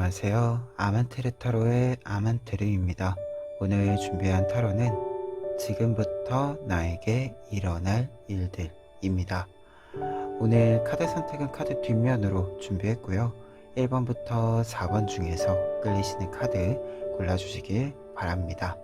안녕하세요. 아만테르 타로의 아만테르입니다. 오늘 준비한 타로는 지금부터 나에게 일어날 일들입니다. 오늘 카드 선택은 카드 뒷면으로 준비했고요. 1번부터 4번 중에서 끌리시는 카드 골라주시길 바랍니다.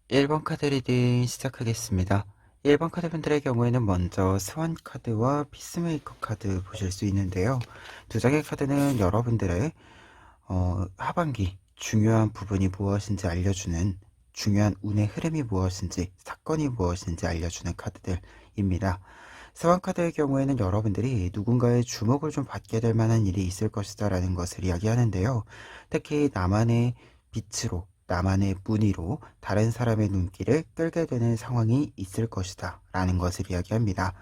1번 카드 리딩 시작하겠습니다. 1번 카드분들의 경우에는 먼저 스완 카드와 피스메이커 카드 보실 수 있는데요. 두 장의 카드는 여러분들의 하반기 중요한 부분이 무엇인지 알려주는, 중요한 운의 흐름이 무엇인지, 사건이 무엇인지 알려주는 카드들입니다. 스완 카드의 경우에는 여러분들이 누군가의 주목을 좀 받게 될 만한 일이 있을 것이다 라는 것을 이야기하는데요. 특히 나만의 빛으로, 나만의 무늬로 다른 사람의 눈길을 끌게 되는 상황이 있을 것이다 라는 것을 이야기합니다.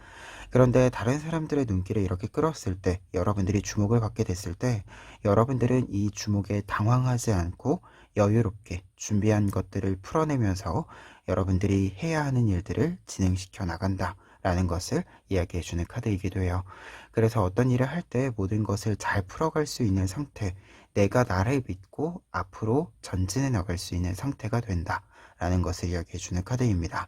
그런데 다른 사람들의 눈길을 이렇게 끌었을 때, 여러분들이 주목을 받게 됐을 때, 여러분들은 이 주목에 당황하지 않고 여유롭게 준비한 것들을 풀어내면서 여러분들이 해야 하는 일들을 진행시켜 나간다 라는 것을 이야기해주는 카드이기도 해요. 그래서 어떤 일을 할 때 모든 것을 잘 풀어갈 수 있는 상태, 내가 나를 믿고 앞으로 전진해 나갈 수 있는 상태가 된다 라는 것을 이야기해주는 카드입니다.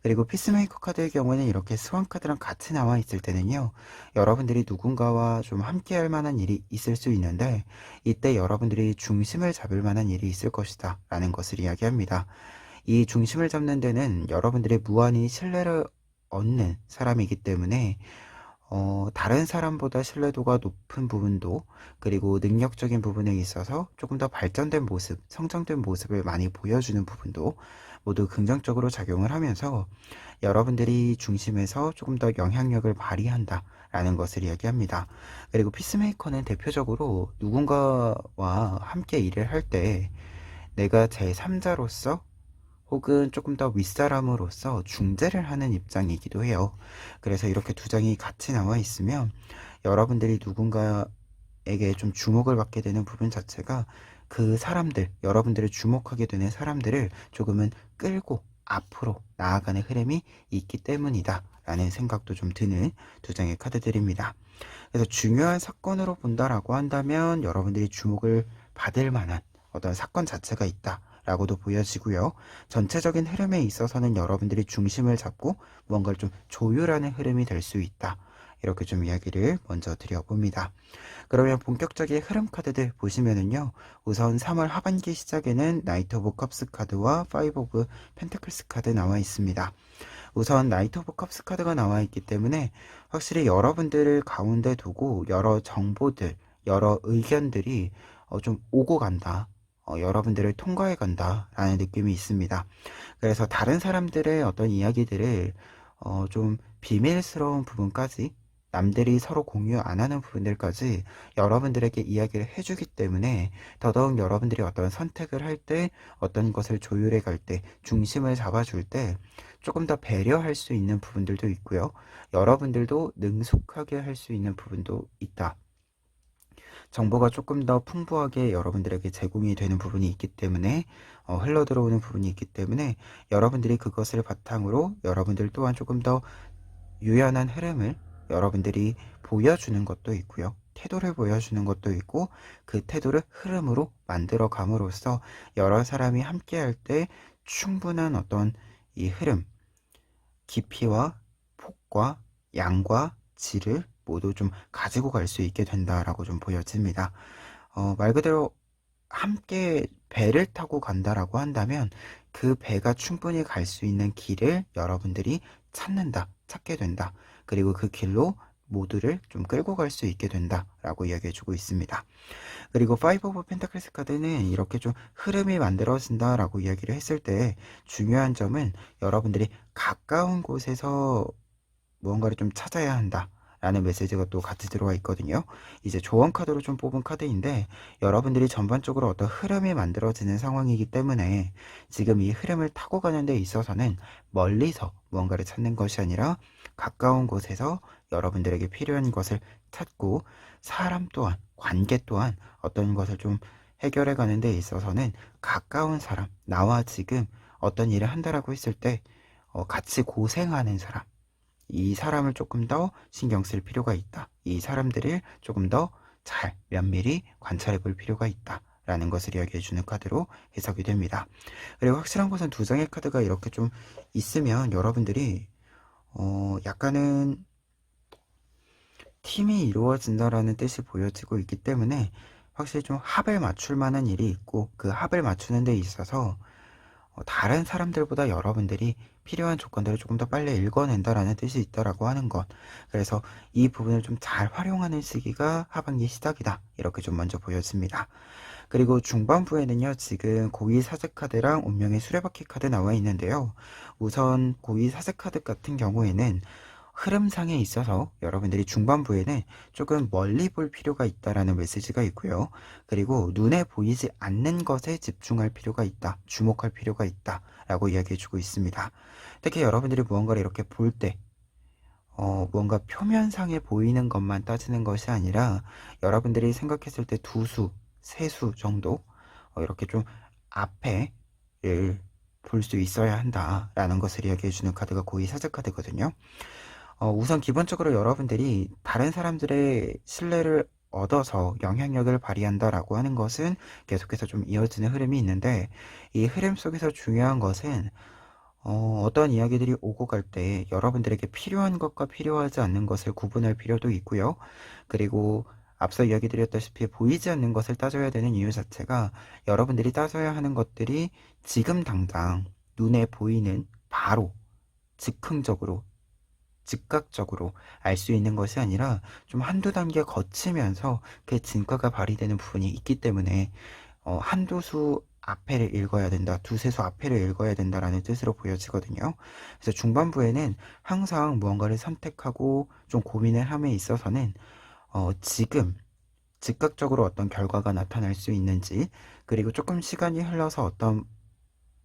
그리고 피스메이커 카드의 경우에는 이렇게 스완 카드랑 같이 나와 있을 때는요, 여러분들이 누군가와 좀 함께 할 만한 일이 있을 수 있는데, 이때 여러분들이 중심을 잡을 만한 일이 있을 것이다 라는 것을 이야기합니다. 이 중심을 잡는 데는 여러분들의 무한히 신뢰를 얻는 사람이기 때문에 다른 사람보다 신뢰도가 높은 부분도, 그리고 능력적인 부분에 있어서 조금 더 발전된 모습, 성장된 모습을 많이 보여주는 부분도 모두 긍정적으로 작용을 하면서 여러분들이 중심에서 조금 더 영향력을 발휘한다 라는 것을 이야기합니다. 그리고 피스메이커는 대표적으로 누군가와 함께 일을 할 때 내가 제3자로서 혹은 조금 더 윗사람으로서 중재를 하는 입장이기도 해요. 그래서 이렇게 두 장이 같이 나와 있으면 여러분들이 누군가에게 좀 주목을 받게 되는 부분 자체가 그 사람들, 여러분들을 주목하게 되는 사람들을 조금은 끌고 앞으로 나아가는 흐름이 있기 때문이다 라는 생각도 좀 드는 두 장의 카드들입니다. 그래서 중요한 사건으로 본다라고 한다면 여러분들이 주목을 받을 만한 어떤 사건 자체가 있다 라고도 보여지고요. 전체적인 흐름에 있어서는 여러분들이 중심을 잡고 무언가를 좀 조율하는 흐름이 될 수 있다. 이렇게 좀 이야기를 먼저 드려봅니다. 그러면 본격적인 흐름 카드들 보시면은요, 우선 3월 하반기 시작에는 나이트 오브 컵스 카드와 파이브 오브 펜테클스 카드 나와 있습니다. 우선 나이트 오브 컵스 카드가 나와 있기 때문에 확실히 여러분들을 가운데 두고 여러 정보들, 여러 의견들이 좀 오고 간다. 여러분들을 통과해 간다 라는 느낌이 있습니다. 그래서 다른 사람들의 어떤 이야기들을 좀 비밀스러운 부분까지, 남들이 서로 공유 안 하는 부분들까지 여러분들에게 이야기를 해주기 때문에 더더욱 여러분들이 어떤 선택을 할 때, 어떤 것을 조율해 갈 때, 중심을 잡아줄 때 조금 더 배려할 수 있는 부분들도 있고요. 여러분들도 능숙하게 할 수 있는 부분도 있다. 정보가 조금 더 풍부하게 여러분들에게 제공이 되는 부분이 있기 때문에 흘러 들어오는 부분이 있기 때문에 여러분들이 그것을 바탕으로 여러분들 또한 조금 더 유연한 흐름을 여러분들이 보여주는 것도 있고요. 태도를 보여주는 것도 있고 그 태도를 흐름으로 만들어 감으로써 여러 사람이 함께 할 때 충분한 어떤 이 흐름, 깊이와 폭과 양과 질을 모두 좀 가지고 갈 수 있게 된다라고 좀 보여집니다. 말 그대로 함께 배를 타고 간다라고 한다면 그 배가 충분히 갈 수 있는 길을 여러분들이 찾게 된다. 그리고 그 길로 모두를 좀 끌고 갈 수 있게 된다라고 이야기해주고 있습니다. 그리고 5 오브 펜타클스 카드는 이렇게 좀 흐름이 만들어진다라고 이야기를 했을 때 중요한 점은 여러분들이 가까운 곳에서 무언가를 좀 찾아야 한다. 라는 메시지가 또 같이 들어와 있거든요. 이제 조언 카드로 좀 뽑은 카드인데 여러분들이 전반적으로 어떤 흐름이 만들어지는 상황이기 때문에 지금 이 흐름을 타고 가는 데 있어서는 멀리서 무언가를 찾는 것이 아니라 가까운 곳에서 여러분들에게 필요한 것을 찾고 사람 또한 관계 또한 어떤 것을 좀 해결해 가는 데 있어서는 가까운 사람, 나와 지금 어떤 일을 한다라고 했을 때 같이 고생하는 사람, 이 사람을 조금 더 신경 쓸 필요가 있다. 이 사람들을 조금 더 잘 면밀히 관찰해 볼 필요가 있다. 라는 것을 이야기해 주는 카드로 해석이 됩니다. 그리고 확실한 것은 두 장의 카드가 이렇게 좀 있으면 여러분들이 약간은 팀이 이루어진다라는 뜻이 보여지고 있기 때문에 확실히 좀 합을 맞출 만한 일이 있고 그 합을 맞추는 데 있어서 다른 사람들보다 여러분들이 필요한 조건들을 조금 더 빨리 읽어낸다라는 뜻이 있다라고 하는 것. 그래서 이 부분을 좀 잘 활용하는 시기가 하반기 시작이다. 이렇게 좀 먼저 보여집니다. 그리고 중반부에는요, 지금 고위 사제 카드랑 운명의 수레바퀴 카드 나와 있는데요. 우선 고위 사제 카드 같은 경우에는 흐름상에 있어서 여러분들이 중반부에는 조금 멀리 볼 필요가 있다라는 메시지가 있고요. 그리고 눈에 보이지 않는 것에 집중할 필요가 있다. 주목할 필요가 있다. 라고 이야기해주고 있습니다. 특히 여러분들이 무언가를 이렇게 볼 때, 무언가 표면상에 보이는 것만 따지는 것이 아니라 여러분들이 생각했을 때 두 수, 세 수 정도 이렇게 좀 앞에를 볼 수 있어야 한다라는 것을 이야기해주는 카드가 고위 사제 카드거든요. 우선 기본적으로 여러분들이 다른 사람들의 신뢰를 얻어서 영향력을 발휘한다라고 하는 것은 계속해서 좀 이어지는 흐름이 있는데 이 흐름 속에서 중요한 것은 어떤 이야기들이 오고 갈 때 여러분들에게 필요한 것과 필요하지 않는 것을 구분할 필요도 있고요. 그리고 앞서 이야기 드렸다시피 보이지 않는 것을 따져야 되는 이유 자체가 여러분들이 따져야 하는 것들이 지금 당장 눈에 보이는 바로 즉흥적으로 즉각적으로 알 수 있는 것이 아니라 좀 한두 단계 거치면서 그 진가가 발휘되는 부분이 있기 때문에 한두 수 앞에를 읽어야 된다, 두세 수 앞에를 읽어야 된다라는 뜻으로 보여지거든요. 그래서 중반부에는 항상 무언가를 선택하고 좀 고민을 함에 있어서는 지금 즉각적으로 어떤 결과가 나타날 수 있는지, 그리고 조금 시간이 흘러서 어떤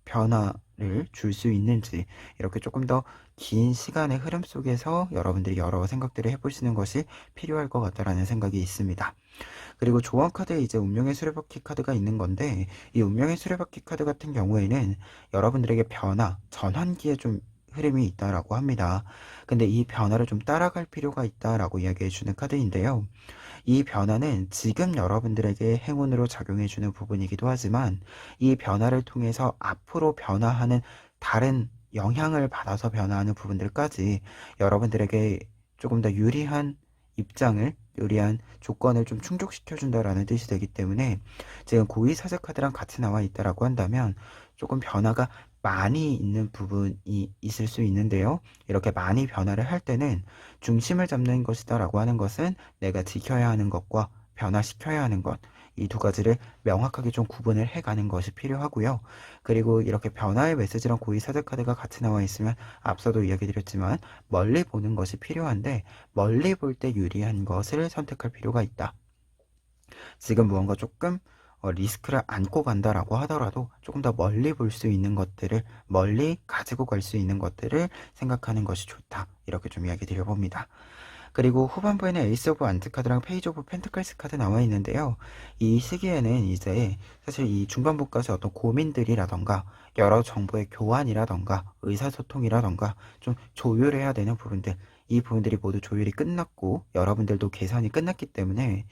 변화를 줄 수 있는지 이렇게 조금 더 긴 시간의 흐름 속에서 여러분들이 여러 생각들을 해보시는 것이 필요할 것 같다라는 생각이 있습니다. 그리고 조언 카드에 이제 운명의 수레바퀴 카드가 있는 건데 이 운명의 수레바퀴 카드 같은 경우에는 여러분들에게 변화, 전환기에 좀 흐름이 있다라고 합니다. 근데 이 변화를 좀 따라갈 필요가 있다라고 이야기해 주는 카드인데요. 이 변화는 지금 여러분들에게 행운으로 작용해주는 부분이기도 하지만 이 변화를 통해서 앞으로 변화하는 다른 영향을 받아서 변화하는 부분들까지 여러분들에게 조금 더 유리한 입장을, 유리한 조건을 좀 충족시켜준다라는 뜻이 되기 때문에 지금 고위사제 카드랑 같이 나와 있다라고 한다면 조금 변화가 많이 있는 부분이 있을 수 있는데요. 이렇게 많이 변화를 할 때는 중심을 잡는 것이다라고 하는 것은 내가 지켜야 하는 것과 변화시켜야 하는 것, 이 두 가지를 명확하게 좀 구분을 해가는 것이 필요하고요. 그리고 이렇게 변화의 메시지랑 고위 사제 카드가 같이 나와 있으면 앞서도 이야기 드렸지만 멀리 보는 것이 필요한데 멀리 볼 때 유리한 것을 선택할 필요가 있다. 지금 무언가 조금 리스크를 안고 간다라고 하더라도 조금 더 멀리 볼 수 있는 것들을, 멀리 가지고 갈 수 있는 것들을 생각하는 것이 좋다. 이렇게 좀 이야기 드려봅니다. 그리고 후반부에는 에이스 오브 안트 카드랑 페이지 오브 펜트클스 카드 나와 있는데요. 이 시기에는 이제 사실 이 중반부까지 어떤 고민들이라던가 여러 정보의 교환이라던가 의사소통이라던가 좀 조율해야 되는 부분들, 이 부분들이 모두 조율이 끝났고 여러분들도 계산이 끝났기 때문에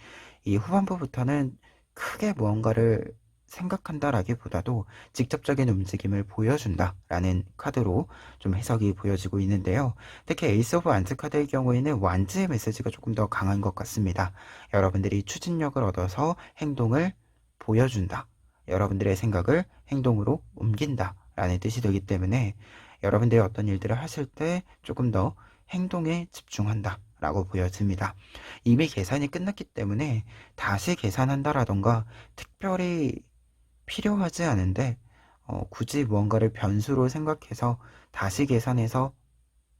이 후반부부터는 크게 무언가를 생각한다라기보다도 직접적인 움직임을 보여준다라는 카드로 좀 해석이 보여지고 있는데요. 특히 에이스 오브 안트 카드의 경우에는 완즈의 메시지가 조금 더 강한 것 같습니다. 여러분들이 추진력을 얻어서 행동을 보여준다. 여러분들의 생각을 행동으로 옮긴다. 라는 뜻이 되기 때문에 여러분들이 어떤 일들을 하실 때 조금 더 행동에 집중한다. 라고 보여집니다. 이미 계산이 끝났기 때문에 다시 계산한다라던가 특별히 필요하지 않은데 굳이 무언가를 변수로 생각해서 다시 계산해서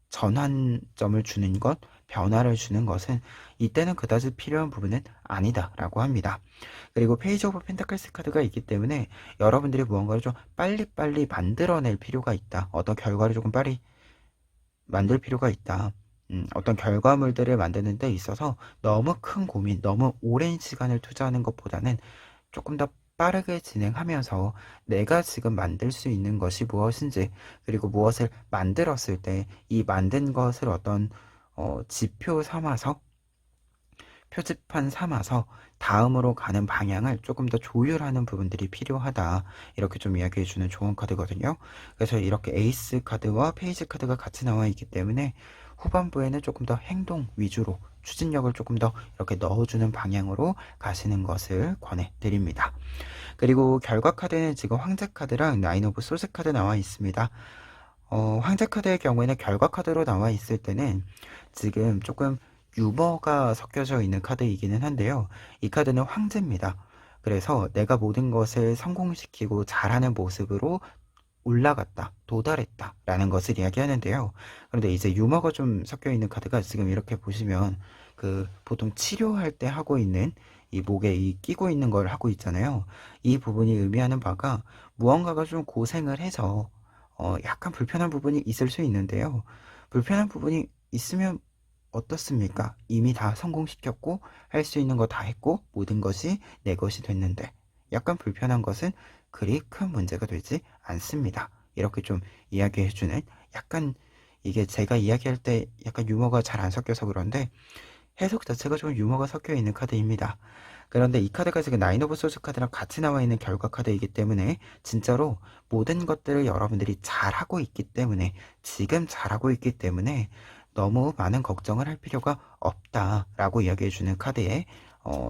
전환점을 주는 것, 변화를 주는 것은 이때는 그다지 필요한 부분은 아니다라고 합니다. 그리고 페이지 오브 펜타클스 카드가 있기 때문에 여러분들이 무언가를 좀 빨리빨리 만들어낼 필요가 있다. 어떤 결과를 조금 빨리 만들 필요가 있다. 어떤 결과물들을 만드는 데 있어서 너무 큰 고민, 너무 오랜 시간을 투자하는 것보다는 조금 더 빠르게 진행하면서 내가 지금 만들 수 있는 것이 무엇인지, 그리고 무엇을 만들었을 때 이 만든 것을 어떤 지표 삼아서, 표지판 삼아서 다음으로 가는 방향을 조금 더 조율하는 부분들이 필요하다. 이렇게 좀 이야기해주는 좋은 카드거든요. 그래서 이렇게 에이스 카드와 페이지 카드가 같이 나와 있기 때문에 후반부에는 조금 더 행동 위주로 추진력을 조금 더 이렇게 넣어주는 방향으로 가시는 것을 권해드립니다. 그리고 결과 카드는 지금 황제 카드랑 나인 오브 소스 카드 나와 있습니다. 황제 카드의 경우에는 결과 카드로 나와 있을 때는 지금 조금 유머가 섞여져 있는 카드이기는 한데요. 이 카드는 황제입니다. 그래서 내가 모든 것을 성공시키고 잘하는 모습으로 올라갔다, 도달했다 라는 것을 이야기하는데요. 그런데 이제 유머가 좀 섞여 있는 카드가 지금 이렇게 보시면 그 보통 치료할 때 하고 있는 이 목에 이 끼고 있는 걸 하고 있잖아요. 이 부분이 의미하는 바가 무언가가 좀 고생을 해서 약간 불편한 부분이 있을 수 있는데요. 불편한 부분이 있으면 어떻습니까? 이미 다 성공시켰고 할 수 있는 거 다 했고 모든 것이 내 것이 됐는데 약간 불편한 것은 그리 큰 문제가 되지 않습니다. 이렇게 좀 이야기해주는, 약간 이게 제가 이야기할 때 약간 유머가 잘 안 섞여서 그런데 해석 자체가 좀 유머가 섞여 있는 카드입니다. 그런데 이 카드가 지금 나인 오브 소스 카드랑 같이 나와 있는 결과 카드이기 때문에 진짜로 모든 것들을 여러분들이 잘하고 있기 때문에, 지금 잘하고 있기 때문에 너무 많은 걱정을 할 필요가 없다라고 이야기해주는 카드의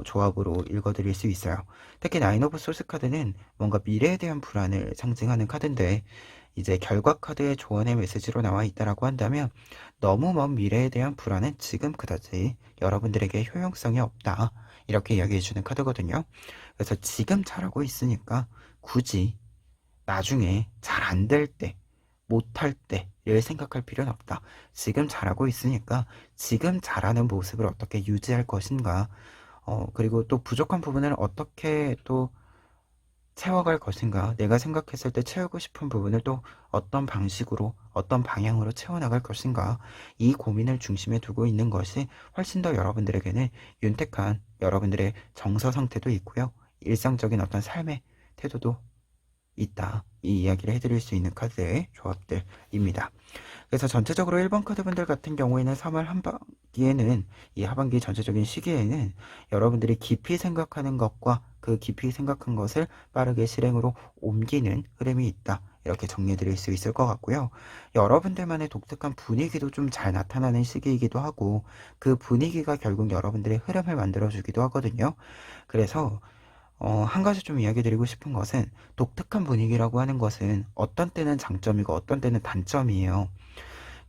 조합으로 읽어드릴 수 있어요. 특히 나인 오브 소스 카드는 뭔가 미래에 대한 불안을 상징하는 카드인데, 이제 결과 카드의 조언의 메시지로 나와 있다라고 한다면 너무 먼 미래에 대한 불안은 지금 그다지 여러분들에게 효용성이 없다. 이렇게 이야기해주는 카드거든요. 그래서 지금 잘하고 있으니까 굳이 나중에 잘 안 될 때, 못할 때를 생각할 필요는 없다. 지금 잘하고 있으니까 지금 잘하는 모습을 어떻게 유지할 것인가, 그리고 또 부족한 부분을 어떻게 또 채워갈 것인가, 내가 생각했을 때 채우고 싶은 부분을 또 어떤 방식으로, 어떤 방향으로 채워나갈 것인가, 이 고민을 중심에 두고 있는 것이 훨씬 더 여러분들에게는 윤택한 여러분들의 정서 상태도 있고요. 일상적인 어떤 삶의 태도도 있다. 이 이야기를 해드릴 수 있는 카드의 조합들입니다. 그래서 전체적으로 1번 카드분들 같은 경우에는 3월 하반기에는, 이 하반기 전체적인 시기에는 여러분들이 깊이 생각하는 것과 그 깊이 생각한 것을 빠르게 실행으로 옮기는 흐름이 있다. 이렇게 정리해 드릴 수 있을 것 같고요. 여러분들만의 독특한 분위기도 좀 잘 나타나는 시기이기도 하고, 그 분위기가 결국 여러분들의 흐름을 만들어 주기도 하거든요. 그래서 한 가지 좀 이야기 드리고 싶은 것은, 독특한 분위기라고 하는 것은 어떤 때는 장점이고 어떤 때는 단점이에요.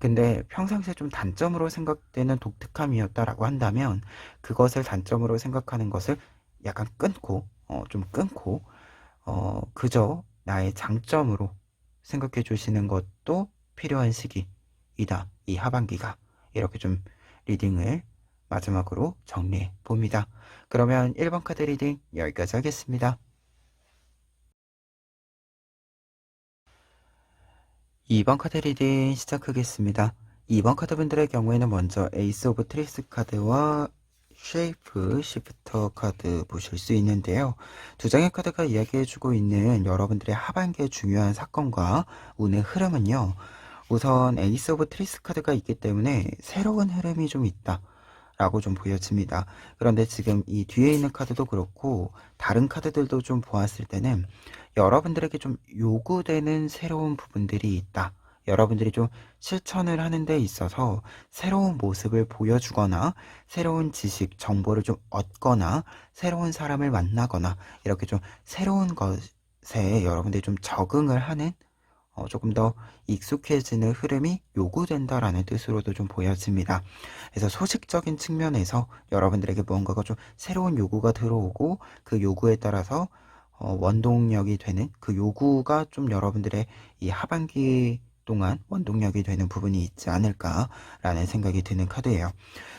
근데 평상시에 좀 단점으로 생각되는 독특함이었다라고 한다면 그것을 단점으로 생각하는 것을 약간 좀 끊고 그저 나의 장점으로 생각해 주시는 것도 필요한 시기이다. 이 하반기가. 이렇게 좀 리딩을 마지막으로 정리해 봅니다. 그러면 1번 카드 리딩 여기까지 하겠습니다. 2번 카드 리딩 시작하겠습니다. 2번 카드분들의 경우에는 먼저 에이스 오브 트리스 카드와 쉐이프 시프터 카드 보실 수 있는데요. 두 장의 카드가 이야기해주고 있는 여러분들의 하반기의 중요한 사건과 운의 흐름은요. 우선 에이스 오브 트리스 카드가 있기 때문에 새로운 흐름이 좀 있다 라고 좀 보여집니다. 그런데 지금 이 뒤에 있는 카드도 그렇고 다른 카드들도 좀 보았을 때는 여러분들에게 좀 요구되는 새로운 부분들이 있다. 여러분들이 좀 실천을 하는 데 있어서 새로운 모습을 보여주거나 새로운 지식, 정보를 좀 얻거나 새로운 사람을 만나거나 이렇게 좀 새로운 것에 여러분들이 좀 적응을 하는 조금 더 익숙해지는 흐름이 요구된다라는 뜻으로도 좀 보여집니다. 그래서 소식적인 측면에서 여러분들에게 무언가가 좀 새로운 요구가 들어오고 그 요구에 따라서 원동력이 되는 그 요구가 좀 여러분들의 이 하반기 동안 원동력이 되는 부분이 있지 않을까라는 생각이 드는 카드예요.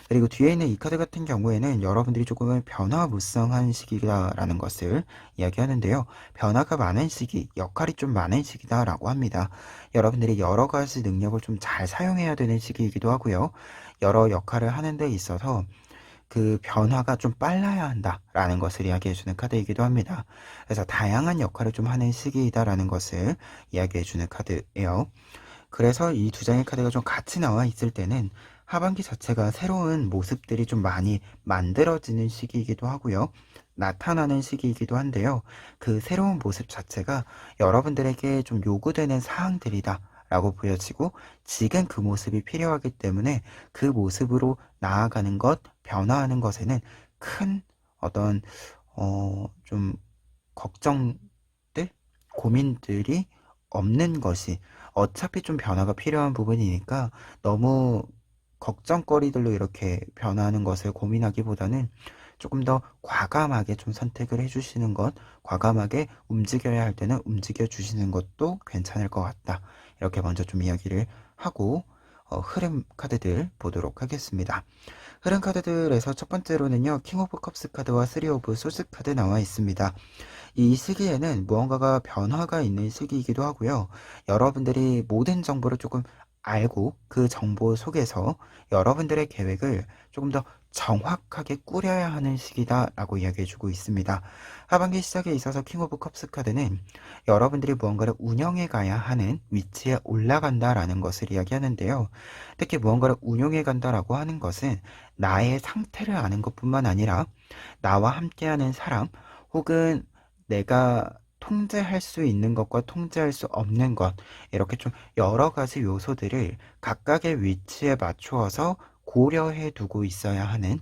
그리고 뒤에 있는 이 카드 같은 경우에는 여러분들이 조금은 변화무쌍한 시기다라는 것을 이야기하는데요. 변화가 많은 시기, 역할이 좀 많은 시기다라고 합니다. 여러분들이 여러 가지 능력을 좀 잘 사용해야 되는 시기이기도 하고요. 여러 역할을 하는 데 있어서 그 변화가 좀 빨라야 한다라는 것을 이야기해주는 카드이기도 합니다. 그래서 다양한 역할을 좀 하는 시기이다라는 것을 이야기해주는 카드예요. 그래서 이 두 장의 카드가 좀 같이 나와 있을 때는 하반기 자체가 새로운 모습들이 좀 많이 만들어지는 시기이기도 하고요. 나타나는 시기이기도 한데요. 그 새로운 모습 자체가 여러분들에게 좀 요구되는 사항들이다 라고 보여지고 지금 그 모습이 필요하기 때문에 그 모습으로 나아가는 것, 변화하는 것에는 큰 어떤 좀 걱정들, 고민들이 없는 것이 어차피 좀 변화가 필요한 부분이니까 너무 걱정거리들로 이렇게 변화하는 것을 고민하기보다는 조금 더 과감하게 좀 선택을 해주시는 것, 과감하게 움직여야 할 때는 움직여 주시는 것도 괜찮을 것 같다. 이렇게 먼저 좀 이야기를 하고 흐름 카드들 보도록 하겠습니다. 흐름 카드들에서 첫 번째로는요, 킹 오브 컵스 카드와 쓰리 오브 소스 카드 나와 있습니다. 이 시기에는 무언가가 변화가 있는 시기이기도 하고요. 여러분들이 모든 정보를 조금 알고 그 정보 속에서 여러분들의 계획을 조금 더 정확하게 꾸려야 하는 시기다라고 이야기해주고 있습니다. 하반기 시작에 있어서 킹 오브 컵스 카드는 여러분들이 무언가를 운영해 가야 하는 위치에 올라간다라는 것을 이야기하는데요. 특히 무언가를 운영해 간다라고 하는 것은 나의 상태를 아는 것뿐만 아니라 나와 함께하는 사람 혹은 내가 통제할 수 있는 것과 통제할 수 없는 것, 이렇게 좀 여러 가지 요소들을 각각의 위치에 맞추어서 고려해 두고 있어야 하는,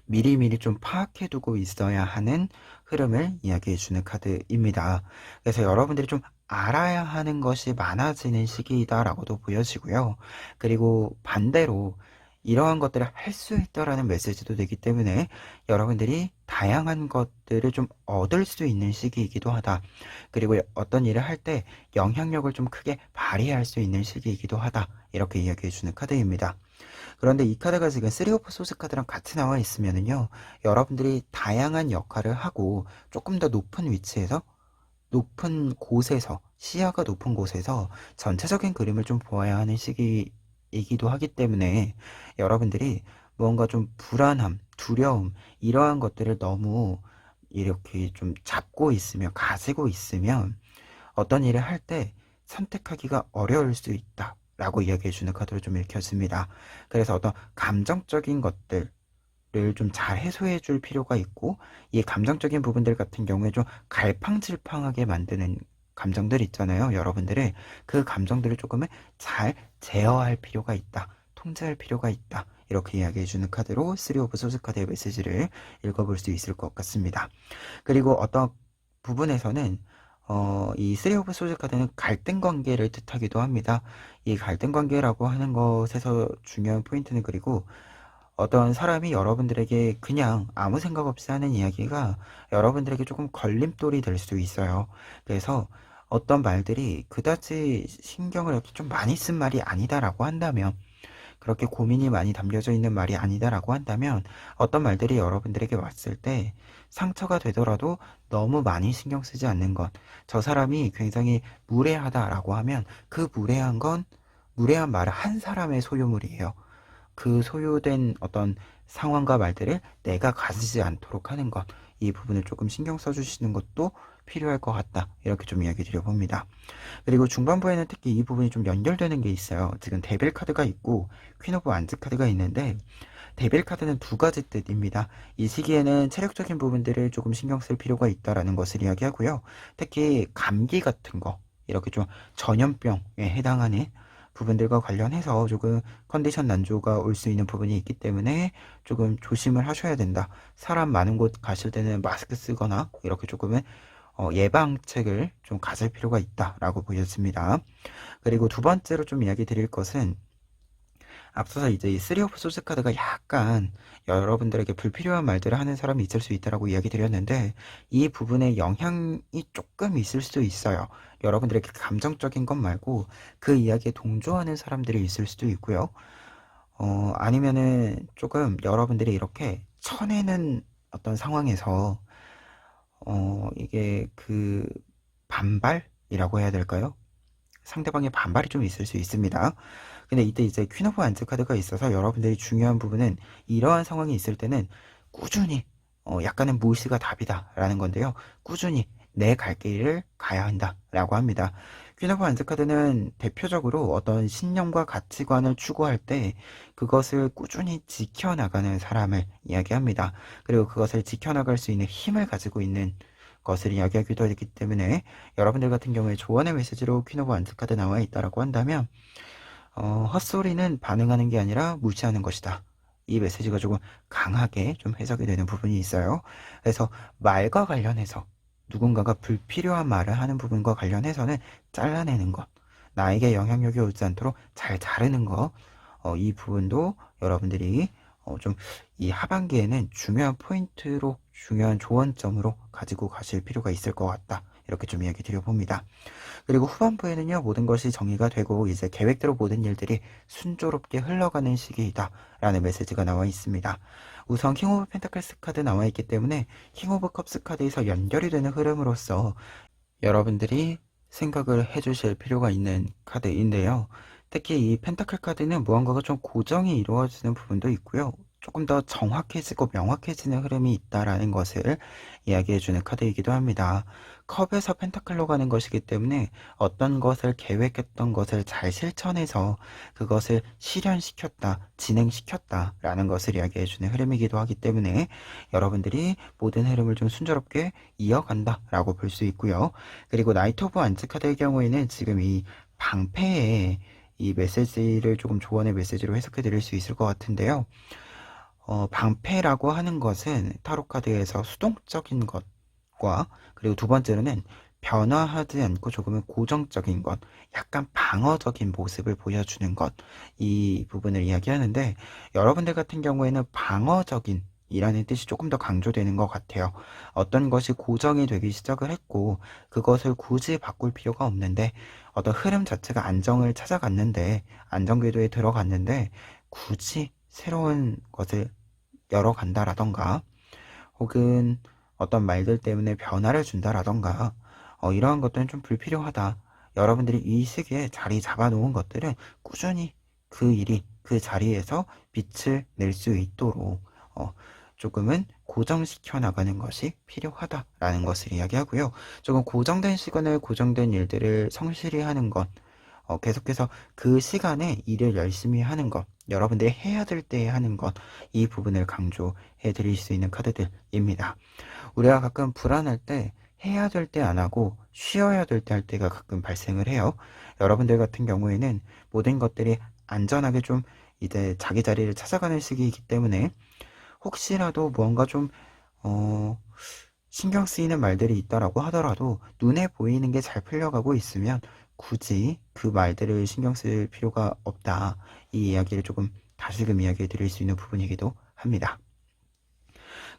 미리미리 좀 파악해 두고 있어야 하는 흐름을 이야기해 주는 카드입니다. 그래서 여러분들이 좀 알아야 하는 것이 많아지는 시기이다라고도 보여지고요. 그리고 반대로 이러한 것들을 할 수 있다라는 메시지도 되기 때문에 여러분들이 다양한 것들을 좀 얻을 수 있는 시기이기도 하다. 그리고 어떤 일을 할 때 영향력을 좀 크게 발휘할 수 있는 시기이기도 하다. 이렇게 이야기해 주는 카드입니다. 그런데 이 카드가 지금 3 오브 소스 카드랑 같이 나와 있으면은요, 여러분들이 다양한 역할을 하고 조금 더 높은 위치에서, 높은 곳에서, 시야가 높은 곳에서 전체적인 그림을 좀 보아야 하는 시기이기도 하기 때문에 여러분들이 뭔가 좀 불안함, 두려움, 이러한 것들을 너무 이렇게 좀 잡고 있으면, 가지고 있으면 어떤 일을 할 때 선택하기가 어려울 수 있다 라고 이야기해주는 카드로 좀 읽혀집니다. 그래서 어떤 감정적인 것들을 좀 잘 해소해 줄 필요가 있고, 이 감정적인 부분들 같은 경우에 좀 갈팡질팡하게 만드는 감정들 있잖아요. 여러분들의 그 감정들을 조금은 잘 제어할 필요가 있다, 통제할 필요가 있다, 이렇게 이야기해주는 카드로 3 오브 소스 카드의 메시지를 읽어볼 수 있을 것 같습니다. 그리고 어떤 부분에서는 이 3 오브 소즈 카드는 갈등 관계를 뜻하기도 합니다. 이 갈등 관계라고 하는 것에서 중요한 포인트는, 그리고 어떤 사람이 여러분들에게 그냥 아무 생각 없이 하는 이야기가 여러분들에게 조금 걸림돌이 될 수 있어요. 그래서 어떤 말들이 그다지 신경을 이렇게 좀 많이 쓴 말이 아니다라고 한다면, 그렇게 고민이 많이 담겨져 있는 말이 아니다라고 한다면 어떤 말들이 여러분들에게 왔을 때 상처가 되더라도 너무 많이 신경 쓰지 않는 것. 저 사람이 굉장히 무례하다라고 하면 그 무례한 말은 한 사람의 소유물이에요. 그 소유된 어떤 상황과 말들을 내가 가지지 않도록 하는 것. 이 부분을 조금 신경 써주시는 것도 필요할 것 같다. 이렇게 좀 이야기 드려봅니다. 그리고 중반부에는 특히 이 부분이 좀 연결되는 게 있어요. 지금 데빌 카드가 있고 퀸 오브 완즈 카드가 있는데 데빌 카드는 두 가지 뜻입니다. 이 시기에는 체력적인 부분들을 조금 신경 쓸 필요가 있다라는 것을 이야기하고요. 특히 감기 같은 거, 이렇게 좀 전염병에 해당하는 부분들과 관련해서 조금 컨디션 난조가 올 수 있는 부분이 있기 때문에 조금 조심을 하셔야 된다. 사람 많은 곳 가실 때는 마스크 쓰거나 이렇게 조금은 예방책을 좀 가질 필요가 있다라고 보여집니다. 그리고 두 번째로 좀 이야기 드릴 것은 앞서서 이제 이 쓰리 오브 소스 카드가 약간 여러분들에게 불필요한 말들을 하는 사람이 있을 수 있다라고 이야기 드렸는데 이 부분에 영향이 조금 있을 수도 있어요. 여러분들에게 감정적인 것 말고 그 이야기에 동조하는 사람들이 있을 수도 있고요. 아니면은 조금 여러분들이 이렇게 쳐내는 어떤 상황에서 이게 그 반발이라고 해야 될까요? 상대방의 반발이 좀 있을 수 있습니다. 근데 이때 이제 퀸 오브 완즈 카드가 있어서 여러분들이 중요한 부분은 이러한 상황이 있을 때는 꾸준히 약간은 무시가 답이다 라는 건데요. 꾸준히 내 갈 길을 가야 한다 라고 합니다. 퀸 오브 완즈 카드는 대표적으로 어떤 신념과 가치관을 추구할 때 그것을 꾸준히 지켜나가는 사람을 이야기합니다. 그리고 그것을 지켜나갈 수 있는 힘을 가지고 있는 것을 이야기하기도 하기 때문에 여러분들 같은 경우에 조언의 메시지로 퀸 오브 완즈 카드 나와 있다라고 한다면 헛소리는 반응하는 게 아니라 무시하는 것이다. 이 메시지가 조금 강하게 좀 해석이 되는 부분이 있어요. 그래서 말과 관련해서 누군가가 불필요한 말을 하는 부분과 관련해서는 잘라내는 것, 나에게 영향력이 오지 않도록 잘 자르는 것, 이 부분도 여러분들이 좀 이 하반기에는 중요한 포인트로 중요한 조언점으로 가지고 가실 필요가 있을 것 같다. 이렇게 좀 이야기 드려봅니다. 그리고 후반부에는요, 모든 것이 정리가 되고 이제 계획대로 모든 일들이 순조롭게 흘러가는 시기이다 라는 메시지가 나와 있습니다. 우선 킹 오브 펜타클스 카드 나와 있기 때문에 킹 오브 컵스 카드에서 연결이 되는 흐름으로서 여러분들이 생각을 해주실 필요가 있는 카드인데요. 특히 이 펜타클 카드는 무언가가 좀 고정이 이루어지는 부분도 있고요. 조금 더 정확해지고 명확해지는 흐름이 있다라는 것을 이야기해주는 카드이기도 합니다. 컵에서 펜타클로 가는 것이기 때문에 어떤 것을 계획했던 것을 잘 실천해서 그것을 실현시켰다, 진행시켰다 라는 것을 이야기해주는 흐름이기도 하기 때문에 여러분들이 모든 흐름을 좀 순조롭게 이어간다 라고 볼 수 있고요. 그리고 나이트 오브 완즈 카드의 경우에는 지금 이 방패에 이 메시지를 조금 조언의 메시지로 해석해 드릴 수 있을 것 같은데요. 방패라고 하는 것은 타로 카드에서 수동적인 것과 그리고 두 번째로는 변화하지 않고 조금은 고정적인 것, 약간 방어적인 모습을 보여주는 것, 이 부분을 이야기하는데 여러분들 같은 경우에는 방어적인 이라는 뜻이 조금 더 강조되는 것 같아요. 어떤 것이 고정이 되기 시작을 했고 그것을 굳이 바꿀 필요가 없는데 어떤 흐름 자체가 안정을 찾아갔는데 안정 궤도에 들어갔는데 굳이 새로운 것을 열어간다라던가 혹은 어떤 말들 때문에 변화를 준다라던가 이러한 것들은 좀 불필요하다. 여러분들이 이 시기에 자리 잡아놓은 것들은 꾸준히 그 일이 그 자리에서 빛을 낼 수 있도록 조금은 고정시켜 나가는 것이 필요하다라는 것을 이야기하고요. 조금 고정된 시간을 고정된 일들을 성실히 하는 것, 계속해서 그 시간에 일을 열심히 하는 것, 여러분들이 해야 될 때 하는 것, 이 부분을 강조해 드릴 수 있는 카드들입니다. 우리가 가끔 불안할 때 해야 될 때 안 하고 쉬어야 될 때 할 때가 가끔 발생을 해요. 여러분들 같은 경우에는 모든 것들이 안전하게 좀 이제 자기 자리를 찾아가는 시기이기 때문에 혹시라도 무언가 좀 신경 쓰이는 말들이 있다라고 하더라도 눈에 보이는 게 잘 풀려가고 있으면 굳이 그 말들을 신경 쓸 필요가 없다. 이 이야기를 조금 다시금 이야기해 드릴 수 있는 부분이기도 합니다.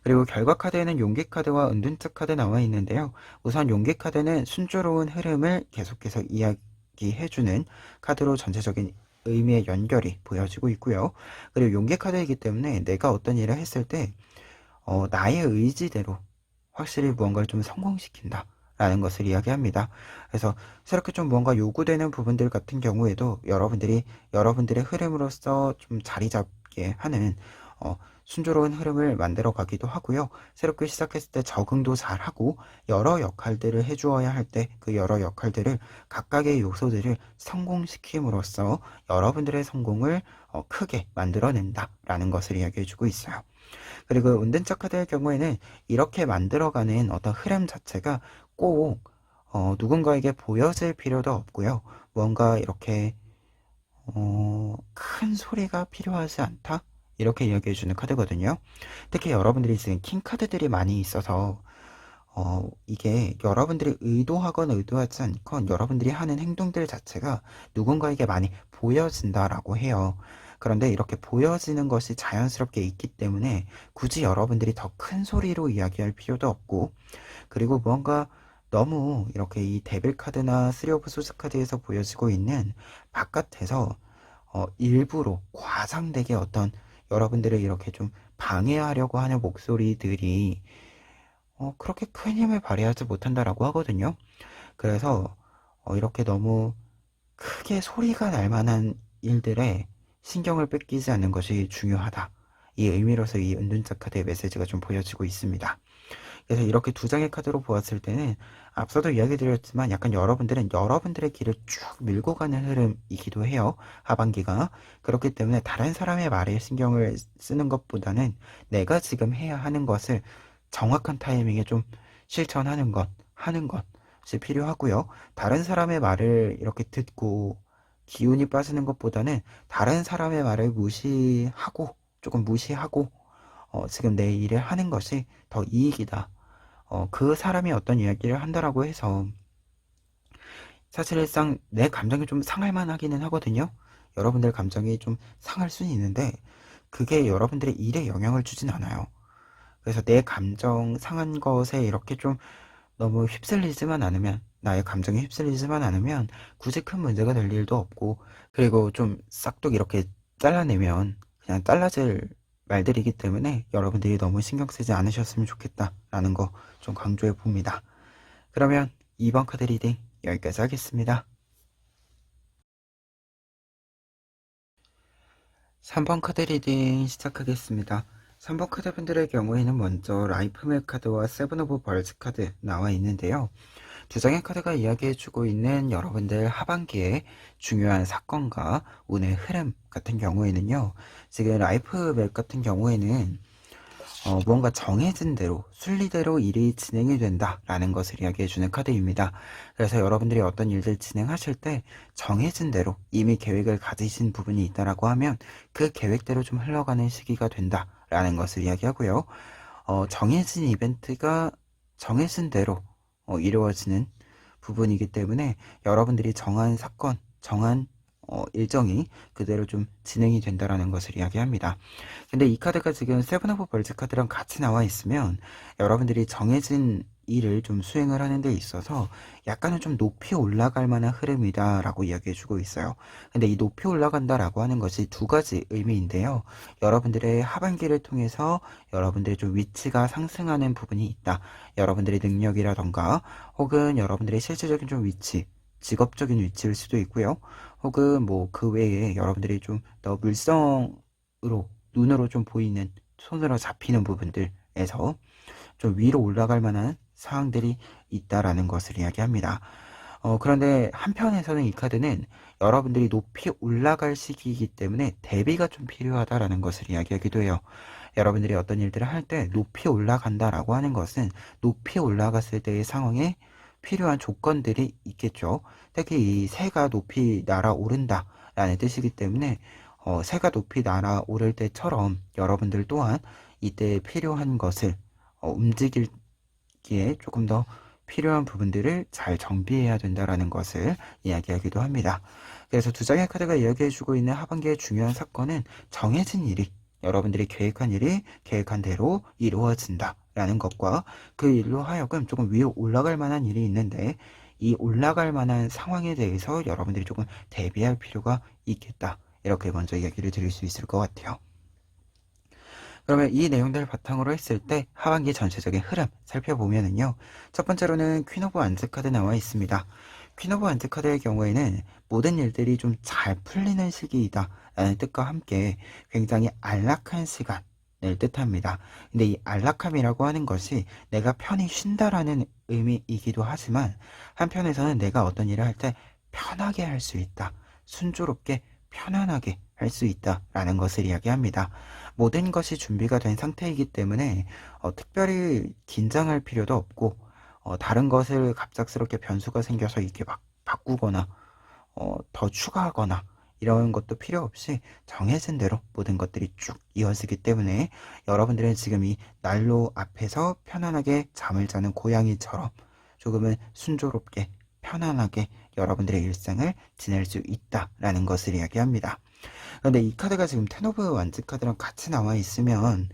그리고 결과 카드에는 용기 카드와 은둔자 카드 나와 있는데요. 우선 용기 카드는 순조로운 흐름을 계속해서 이야기해주는 카드로 전체적인 의미의 연결이 보여지고 있고요. 그리고 용기 카드이기 때문에 내가 어떤 일을 했을 때 나의 의지대로 확실히 무언가를 좀 성공시킨다 라는 것을 이야기합니다. 그래서 새롭게 좀 무언가 요구되는 부분들 같은 경우에도 여러분들의 흐름으로서 좀 자리 잡게 하는 어, 순조로운 흐름을 만들어 가기도 하고요. 새롭게 시작했을 때 적응도 잘 하고 여러 역할들을 해주어야 할 때 그 여러 역할들을 각각의 요소들을 성공시킴으로써 여러분들의 성공을 크게 만들어낸다라는 것을 이야기해주고 있어요. 그리고 은둔자 카드의 경우에는 이렇게 만들어가는 어떤 흐름 자체가 꼭 누군가에게 보여질 필요도 없고요. 뭔가 이렇게 큰 소리가 필요하지 않다? 이렇게 이야기해주는 카드거든요. 특히 여러분들이 지금 킹 카드들이 많이 있어서 이게 여러분들이 의도하건 의도하지 않건 여러분들이 하는 행동들 자체가 누군가에게 많이 보여진다라고 해요. 그런데 이렇게 보여지는 것이 자연스럽게 있기 때문에 굳이 여러분들이 더 큰 소리로 이야기할 필요도 없고, 그리고 무언가 너무 이렇게 이 데빌 카드나 쓰리 오브 소스 카드에서 보여지고 있는 바깥에서 일부러 과장되게 어떤 여러분들을 이렇게 좀 방해하려고 하는 목소리들이 그렇게 큰 힘을 발휘하지 못한다라고 하거든요. 그래서 이렇게 너무 크게 소리가 날 만한 일들에 신경을 뺏기지 않는 것이 중요하다. 이 의미로서 이 은둔자 카드의 메시지가 좀 보여지고 있습니다. 그래서 이렇게 두 장의 카드로 보았을 때는 앞서도 이야기 드렸지만 약간 여러분들은 여러분들의 길을 쭉 밀고 가는 흐름이기도 해요. 하반기가. 그렇기 때문에 다른 사람의 말에 신경을 쓰는 것보다는 내가 지금 해야 하는 것을 정확한 타이밍에 좀 실천하는 것, 하는 것이 필요하고요. 다른 사람의 말을 이렇게 듣고 기운이 빠지는 것보다는 다른 사람의 말을 조금 무시하고 지금 내 일을 하는 것이 더 이익이다. 그 사람이 어떤 이야기를 한다라고 해서 사실상 내 감정이 좀 상할 만하기는 하거든요. 여러분들 감정이 좀 상할 수는 있는데 그게 여러분들의 일에 영향을 주진 않아요. 그래서 내 감정 상한 것에 이렇게 좀 너무 휩쓸리지만 않으면, 나의 감정에 휩쓸리지만 않으면 굳이 큰 문제가 될 일도 없고, 그리고 좀 싹둑 이렇게 잘라내면 그냥 잘라질 말들이기 때문에 여러분들이 너무 신경 쓰지 않으셨으면 좋겠다라는 거 좀 강조해 봅니다. 그러면 2번 카드 리딩 여기까지 하겠습니다. 3번 카드 리딩 시작하겠습니다. 3번 카드 분들의 경우에는 먼저 라이프맵 카드와 세븐 오브 벌즈 카드 나와 있는데요. 두 장의 카드가 이야기해주고 있는 여러분들 하반기에 중요한 사건과 운의 흐름 같은 경우에는요. 지금 라이프맵 같은 경우에는 무언가 정해진 대로 순리대로 일이 진행이 된다라는 것을 이야기해주는 카드입니다. 그래서 여러분들이 어떤 일들 진행하실 때 정해진 대로 이미 계획을 가지신 부분이 있다라고 하면 그 계획대로 좀 흘러가는 시기가 된다라는 것을 이야기하고요. 정해진 이벤트가 정해진 대로 이루어지는 부분이기 때문에 여러분들이 정한 사건, 정한 일정이 그대로 좀 진행이 된다라는 것을 이야기합니다. 근데 이 카드가 지금 세븐 오브 벌즈 카드랑 같이 나와 있으면 여러분들이 정해진 일을 좀 수행을 하는 데 있어서 약간은 좀 높이 올라갈 만한 흐름이다 라고 이야기해주고 있어요. 근데 이 높이 올라간다 라고 하는 것이 두 가지 의미인데요. 여러분들의 하반기를 통해서 여러분들의 좀 위치가 상승하는 부분이 있다. 여러분들의 능력이라던가 혹은 여러분들의 실질적인 좀 위치, 직업적인 위치일 수도 있고요. 혹은 뭐 그 외에 여러분들이 좀 더 물성으로 눈으로 좀 보이는, 손으로 잡히는 부분들에서 좀 위로 올라갈 만한 사항들이 있다라는 것을 이야기합니다. 그런데 한편에서는 이 카드는 여러분들이 높이 올라갈 시기이기 때문에 대비가 좀 필요하다라는 것을 이야기하기도 해요. 여러분들이 어떤 일들을 할 때 높이 올라간다라고 하는 것은 높이 올라갔을 때의 상황에 필요한 조건들이 있겠죠. 특히 이 새가 높이 날아오른다라는 뜻이기 때문에 새가 높이 날아오를 때처럼 여러분들 또한 이때 필요한 것을 움직이기에 조금 더 필요한 부분들을 잘 정비해야 된다라는 것을 이야기하기도 합니다. 그래서 두 장의 카드가 이야기해주고 있는 하반기의 중요한 사건은 정해진 일이, 여러분들이 계획한 일이 계획한 대로 이루어진다 라는 것과 그 일로 하여금 조금 위로 올라갈 만한 일이 있는데 이 올라갈 만한 상황에 대해서 여러분들이 조금 대비할 필요가 있겠다. 이렇게 먼저 이야기를 드릴 수 있을 것 같아요. 그러면 이 내용들을 바탕으로 했을 때 하반기 전체적인 흐름 살펴보면은요. 첫 번째로는 퀸 오브 완즈 카드 나와 있습니다. 퀸 오브 완즈 카드의 경우에는 모든 일들이 좀 잘 풀리는 시기이다 라는 뜻과 함께 굉장히 안락한 시간을 뜻합니다. 근데 이 안락함이라고 하는 것이 내가 편히 쉰다라는 의미이기도 하지만 한편에서는 내가 어떤 일을 할 때 편하게 할 수 있다. 순조롭게 편안하게 할 수 있다라는 것을 이야기합니다. 모든 것이 준비가 된 상태이기 때문에 특별히 긴장할 필요도 없고 다른 것을 갑작스럽게 변수가 생겨서 이렇게 막 바꾸거나 더 추가하거나 이런 것도 필요 없이 정해진 대로 모든 것들이 쭉 이어지기 때문에 여러분들은 지금 이 난로 앞에서 편안하게 잠을 자는 고양이처럼 조금은 순조롭게 편안하게 여러분들의 일상을 지낼 수 있다라는 것을 이야기합니다. 그런데 이 카드가 지금 텐 오브 완즈 카드랑 같이 나와 있으면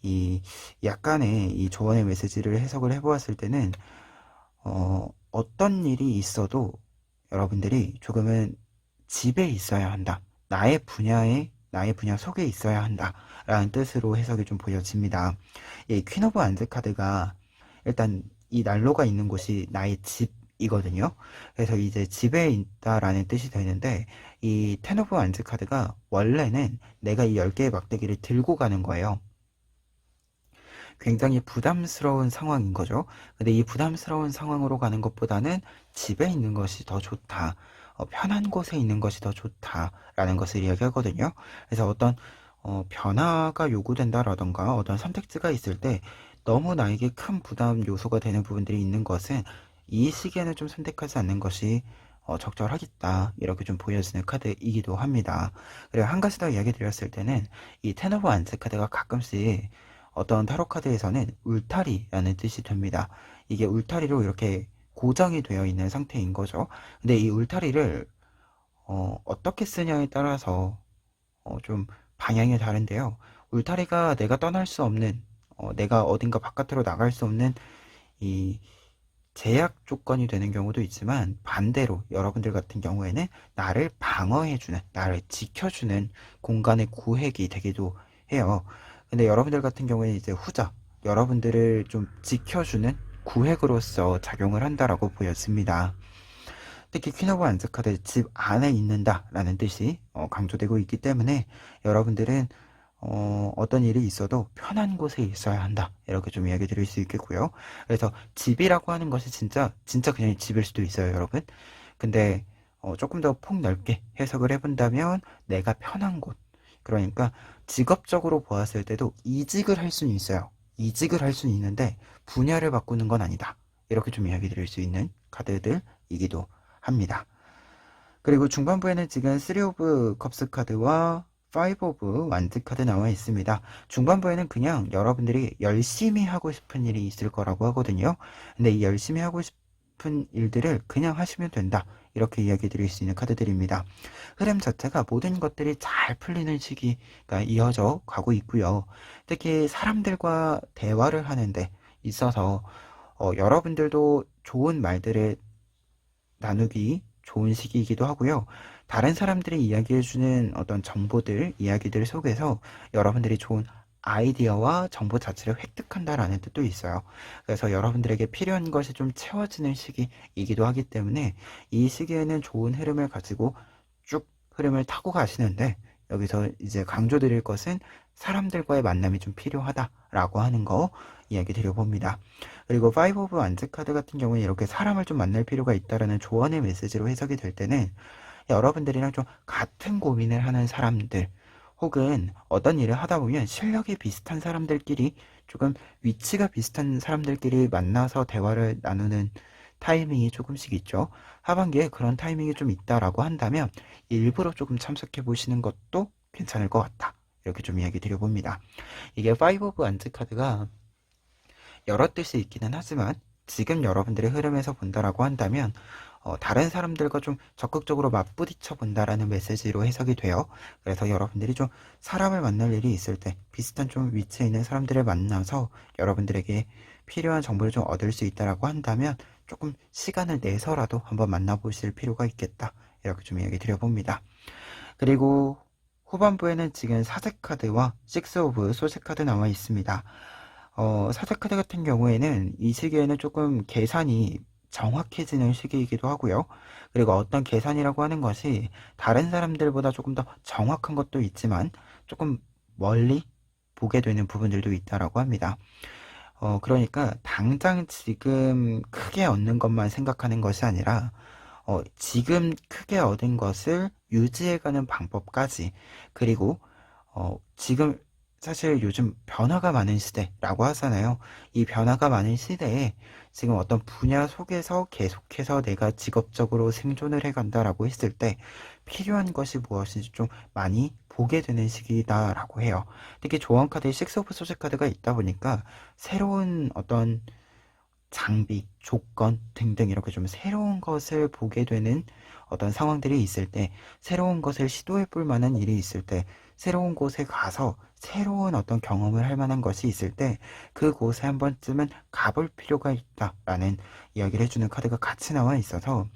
이 약간의 이 조언의 메시지를 해석을 해보았을 때는 어떤 일이 있어도 여러분들이 조금은 집에 있어야 한다. 나의 분야 속에 있어야 한다. 라는 뜻으로 해석이 좀 보여집니다. 이 퀸 오브 완즈 카드가 일단 이 난로가 있는 곳이 나의 집이거든요. 그래서 이제 집에 있다라는 뜻이 되는데 이 텐 오브 완즈 카드가 원래는 내가 이 10개의 막대기를 들고 가는 거예요. 굉장히 부담스러운 상황인 거죠. 근데 이 부담스러운 상황으로 가는 것보다는 집에 있는 것이 더 좋다. 편한 곳에 있는 것이 더 좋다라는 것을 이야기하거든요. 그래서 어떤 변화가 요구된다라던가 어떤 선택지가 있을 때 너무 나에게 큰 부담 요소가 되는 부분들이 있는 것은 이 시기에는 좀 선택하지 않는 것이 적절하겠다 이렇게 좀 보여지는 카드이기도 합니다. 그리고 한 가지 더 이야기 드렸을 때는 이 텐 오브 완즈 카드가 가끔씩 어떤 타로 카드에서는 울타리라는 뜻이 됩니다. 이게 울타리로 이렇게 고정이 되어 있는 상태인 거죠. 근데 이 울타리를 어떻게 쓰냐에 따라서 좀 방향이 다른데요. 울타리가 내가 떠날 수 없는 내가 어딘가 바깥으로 나갈 수 없는 이 제약 조건이 되는 경우도 있지만 반대로 여러분들 같은 경우에는 나를 방어해주는, 나를 지켜주는 공간의 구획이 되기도 해요. 근데 여러분들 같은 경우에는 이제 후자, 여러분들을 좀 지켜주는 구획으로서 작용을 한다라고 보여집니다. 특히 퀸 오브 완즈 카드 집 안에 있는다라는 뜻이 강조되고 있기 때문에 여러분들은 어떤 일이 있어도 편한 곳에 있어야 한다. 이렇게 좀 이야기 드릴 수 있겠고요. 그래서 집이라고 하는 것이 진짜 그냥 집일 수도 있어요, 여러분. 근데 조금 더 폭넓게 해석을 해본다면 내가 편한 곳. 그러니까 직업적으로 보았을 때도 이직을 할 수는 있어요. 이직을 할 수는 있는데 분야를 바꾸는 건 아니다. 이렇게 좀 이야기 드릴 수 있는 카드들이기도 합니다. 그리고 중반부에는 지금 3 오브 컵스 카드와 5 오브 완즈 카드 나와 있습니다. 중반부에는 그냥 여러분들이 열심히 하고 싶은 일이 있을 거라고 하거든요. 근데 이 열심히 하고 싶은 일들을 그냥 하시면 된다. 이렇게 이야기 드릴 수 있는 카드들입니다. 흐름 자체가 모든 것들이 잘 풀리는 시기가 이어져 가고 있고요. 특히 사람들과 대화를 하는데 있어서 여러분들도 좋은 말들을 나누기 좋은 시기이기도 하고요. 다른 사람들이 이야기해주는 어떤 정보들, 이야기들 속에서 여러분들이 좋은 아이디어와 정보 자체를 획득한다라는 뜻도 있어요. 그래서 여러분들에게 필요한 것이 좀 채워지는 시기이기도 하기 때문에 이 시기에는 좋은 흐름을 가지고 쭉 흐름을 타고 가시는데 여기서 이제 강조드릴 것은 사람들과의 만남이 좀 필요하다라고 하는 거 이야기 드려봅니다. 그리고 5 오브 완즈 카드 같은 경우는 이렇게 사람을 좀 만날 필요가 있다라는 조언의 메시지로 해석이 될 때는 여러분들이랑 좀 같은 고민을 하는 사람들 혹은 어떤 일을 하다 보면 실력이 비슷한 사람들끼리 조금 위치가 비슷한 사람들끼리 만나서 대화를 나누는 타이밍이 조금씩 있죠. 하반기에 그런 타이밍이 좀 있다라고 한다면 일부러 조금 참석해 보시는 것도 괜찮을 것 같다. 이렇게 좀 이야기 드려봅니다. 이게 5 오브 완즈 카드가 여러 뜻이 있기는 하지만 지금 여러분들의 흐름에서 본다라고 한다면 다른 사람들과 좀 적극적으로 맞부딪혀 본다라는 메시지로 해석이 돼요. 그래서 여러분들이 좀 사람을 만날 일이 있을 때 비슷한 좀 위치에 있는 사람들을 만나서 여러분들에게 필요한 정보를 좀 얻을 수 있다라고 한다면 조금 시간을 내서라도 한번 만나보실 필요가 있겠다. 이렇게 좀 이야기 드려봅니다. 그리고 후반부에는 지금 사색 카드와 식스 오브 소색 카드 나와 있습니다. 사색 카드 같은 경우에는 이 시기에는 조금 계산이 정확해지는 시기이기도 하고요. 그리고 어떤 계산이라고 하는 것이 다른 사람들보다 조금 더 정확한 것도 있지만 조금 멀리 보게 되는 부분들도 있다라고 합니다. 그러니까 당장 지금 크게 얻는 것만 생각하는 것이 아니라 지금 크게 얻은 것을 유지해가는 방법까지, 그리고 지금 사실 요즘 변화가 많은 시대라고 하잖아요. 이 변화가 많은 시대에 지금 어떤 분야 속에서 계속해서 내가 직업적으로 생존을 해간다라고 했을 때 필요한 것이 무엇인지 좀 많이 보게 되는 시기다라고 해요. 특히 조언 카드에 식스 오브 소재 카드가 있다 보니까 새로운 어떤 장비, 조건 등등 이렇게 좀 새로운 것을 보게 되는 어떤 상황들이 있을 때, 새로운 것을 시도해 볼 만한 일이 있을 때, 새로운 곳에 가서 새로운 어떤 경험을 할 만한 것이 있을 때, 그곳에 한 번쯤은 가볼 필요가 있다라는 이야기를 해주는 카드가 같이 나와 있어서,